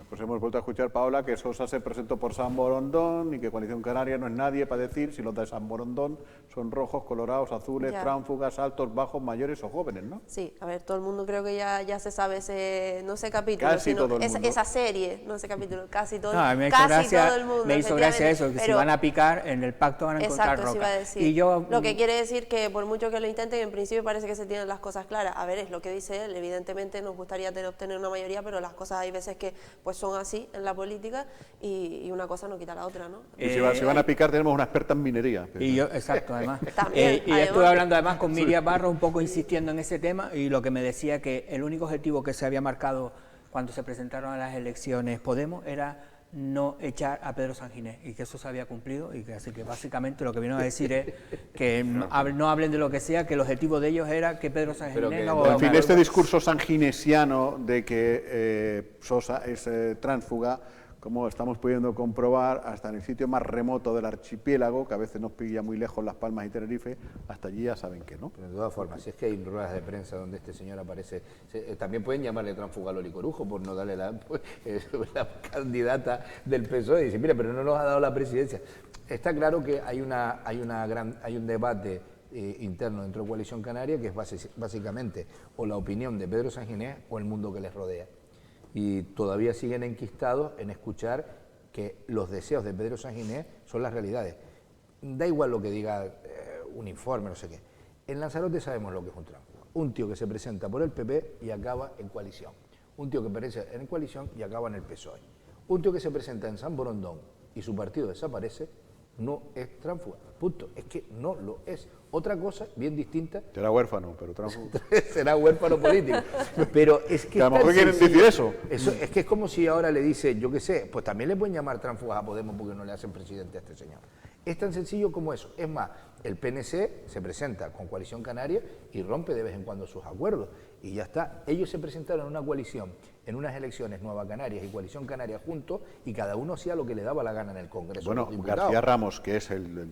Pues hemos vuelto a escuchar, Paola, que Sosa se presentó por San Borondón y que Coalición Canaria no es nadie para decir si los de San Borondón son rojos, colorados, azules, tránsfugas, altos, bajos, mayores o jóvenes, ¿no? Sí, a ver, todo el mundo creo que ya se sabe no ese capítulo, casi sino todo el mundo. Esa serie, no ese capítulo, casi todo, No, me todo el mundo. Me hizo gracia eso, que si van a picar, en el pacto van a encontrar roca. Iba a decir. Y yo, lo que quiere decir que por mucho que lo intenten, en principio parece que se tienen las cosas claras. A ver, es lo que dice él, evidentemente nos gustaría obtener una mayoría, pero las cosas hay veces que pues son así en la política y una cosa no quita la otra, ¿no? Y si van a picar tenemos una experta en minería. Y yo, exacto, además. También, y estuve hablando además con Miriam Barro, un poco insistiendo en ese tema, y lo que me decía que el único objetivo que se había marcado cuando se presentaron a las elecciones Podemos era no echar a Pedro Sanginés, y que eso se había cumplido, y que así que básicamente lo que vino a decir es que no hablen de lo que sea, que el objetivo de ellos era que Pedro Sanginés no... En fin, este discurso sanginesiano de que Sosa es tránsfuga, como estamos pudiendo comprobar, hasta en el sitio más remoto del archipiélago, que a veces nos pilla muy lejos Las Palmas y Tenerife, hasta allí ya saben que no. Pero de todas formas, si es que hay ruedas de prensa donde este señor aparece, también pueden llamarle tránsfuga a Loli Corujo por no darle la candidata del PSOE, y dice, mira, pero no nos ha dado la presidencia. Está claro que hay un debate interno dentro de Coalición Canaria, que es básicamente o la opinión de Pedro Sanginés o el mundo que les rodea. Y todavía siguen enquistados en escuchar que los deseos de Pedro Sanginés son las realidades. Da igual lo que diga un informe, no sé qué. En Lanzarote sabemos lo que es un tránsfuga. Un tío que se presenta por el PP y acaba en coalición. Un tío que aparece en coalición y acaba en el PSOE. Un tío que se presenta en San Borondón y su partido desaparece, no es tránsfuga. Punto. Es que no lo es. Otra cosa bien distinta. Será huérfano, pero tránsfuga. Será huérfano político. Pero es que. A lo mejor quieren decir eso. Es que es como si ahora le dice, yo qué sé, pues también le pueden llamar tránsfugas a Podemos porque no le hacen presidente a este señor. Es tan sencillo como eso. Es más, el PNC se presenta con Coalición Canaria y rompe de vez en cuando sus acuerdos. Y ya está. Ellos se presentaron en una coalición, en unas elecciones Nueva Canarias y Coalición Canaria juntos, y cada uno hacía lo que le daba la gana en el Congreso. Bueno, García Ramos, que es el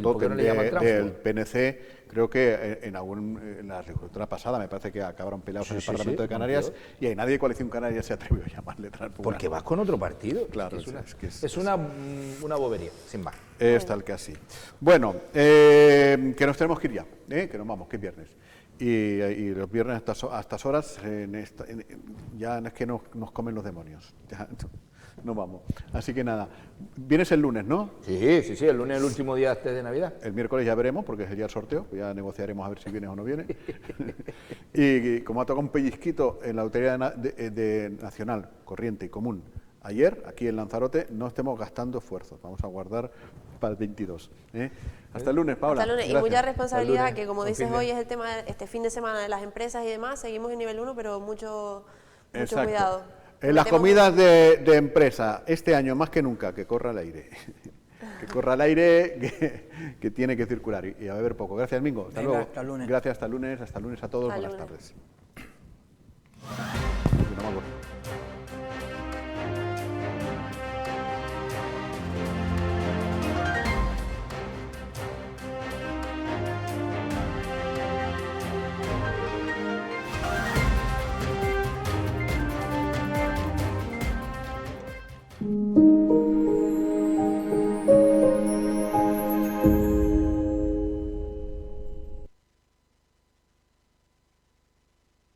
tótem del PNC, creo que en la legislatura pasada me parece que acabaron peleados en el Parlamento de Canarias, y ahí nadie de Coalición Canaria se atrevió a llamarle tránsfuga. Porque vas con otro partido. Claro, es una bobería, sin más. Es tal que así. Bueno, que nos tenemos que ir ya, que nos vamos, que es viernes. Y los viernes a estas horas ya es que nos comen los demonios. Ya, no vamos. Así que nada, vienes el lunes, ¿no? Sí, el lunes es el último día antes de Navidad. El miércoles ya veremos, porque es el día del sorteo, ya negociaremos a ver si vienes o no vienes. Y como ha tocado un pellizquito en la Lotería Nacional, Corriente y Común, ayer, aquí en Lanzarote, no estemos gastando esfuerzos. Vamos a guardar para el 22. Hasta el lunes, Paula. Hasta el lunes. Y Gracias. mucha responsabilidad, Hasta el lunes. que como Buen dices fin de- hoy es el tema de este fin de semana de las empresas y demás, seguimos en nivel 1, pero mucho Exacto. cuidado. En las Metemos comidas de empresa, este año más que nunca, que corra el aire. Que corra el aire, que tiene que circular y a beber poco. Gracias, Mingo. Hasta Venga, luego. hasta el lunes. Gracias, hasta el lunes a todos. Hasta el Buenas lunes. tardes. Continuamos.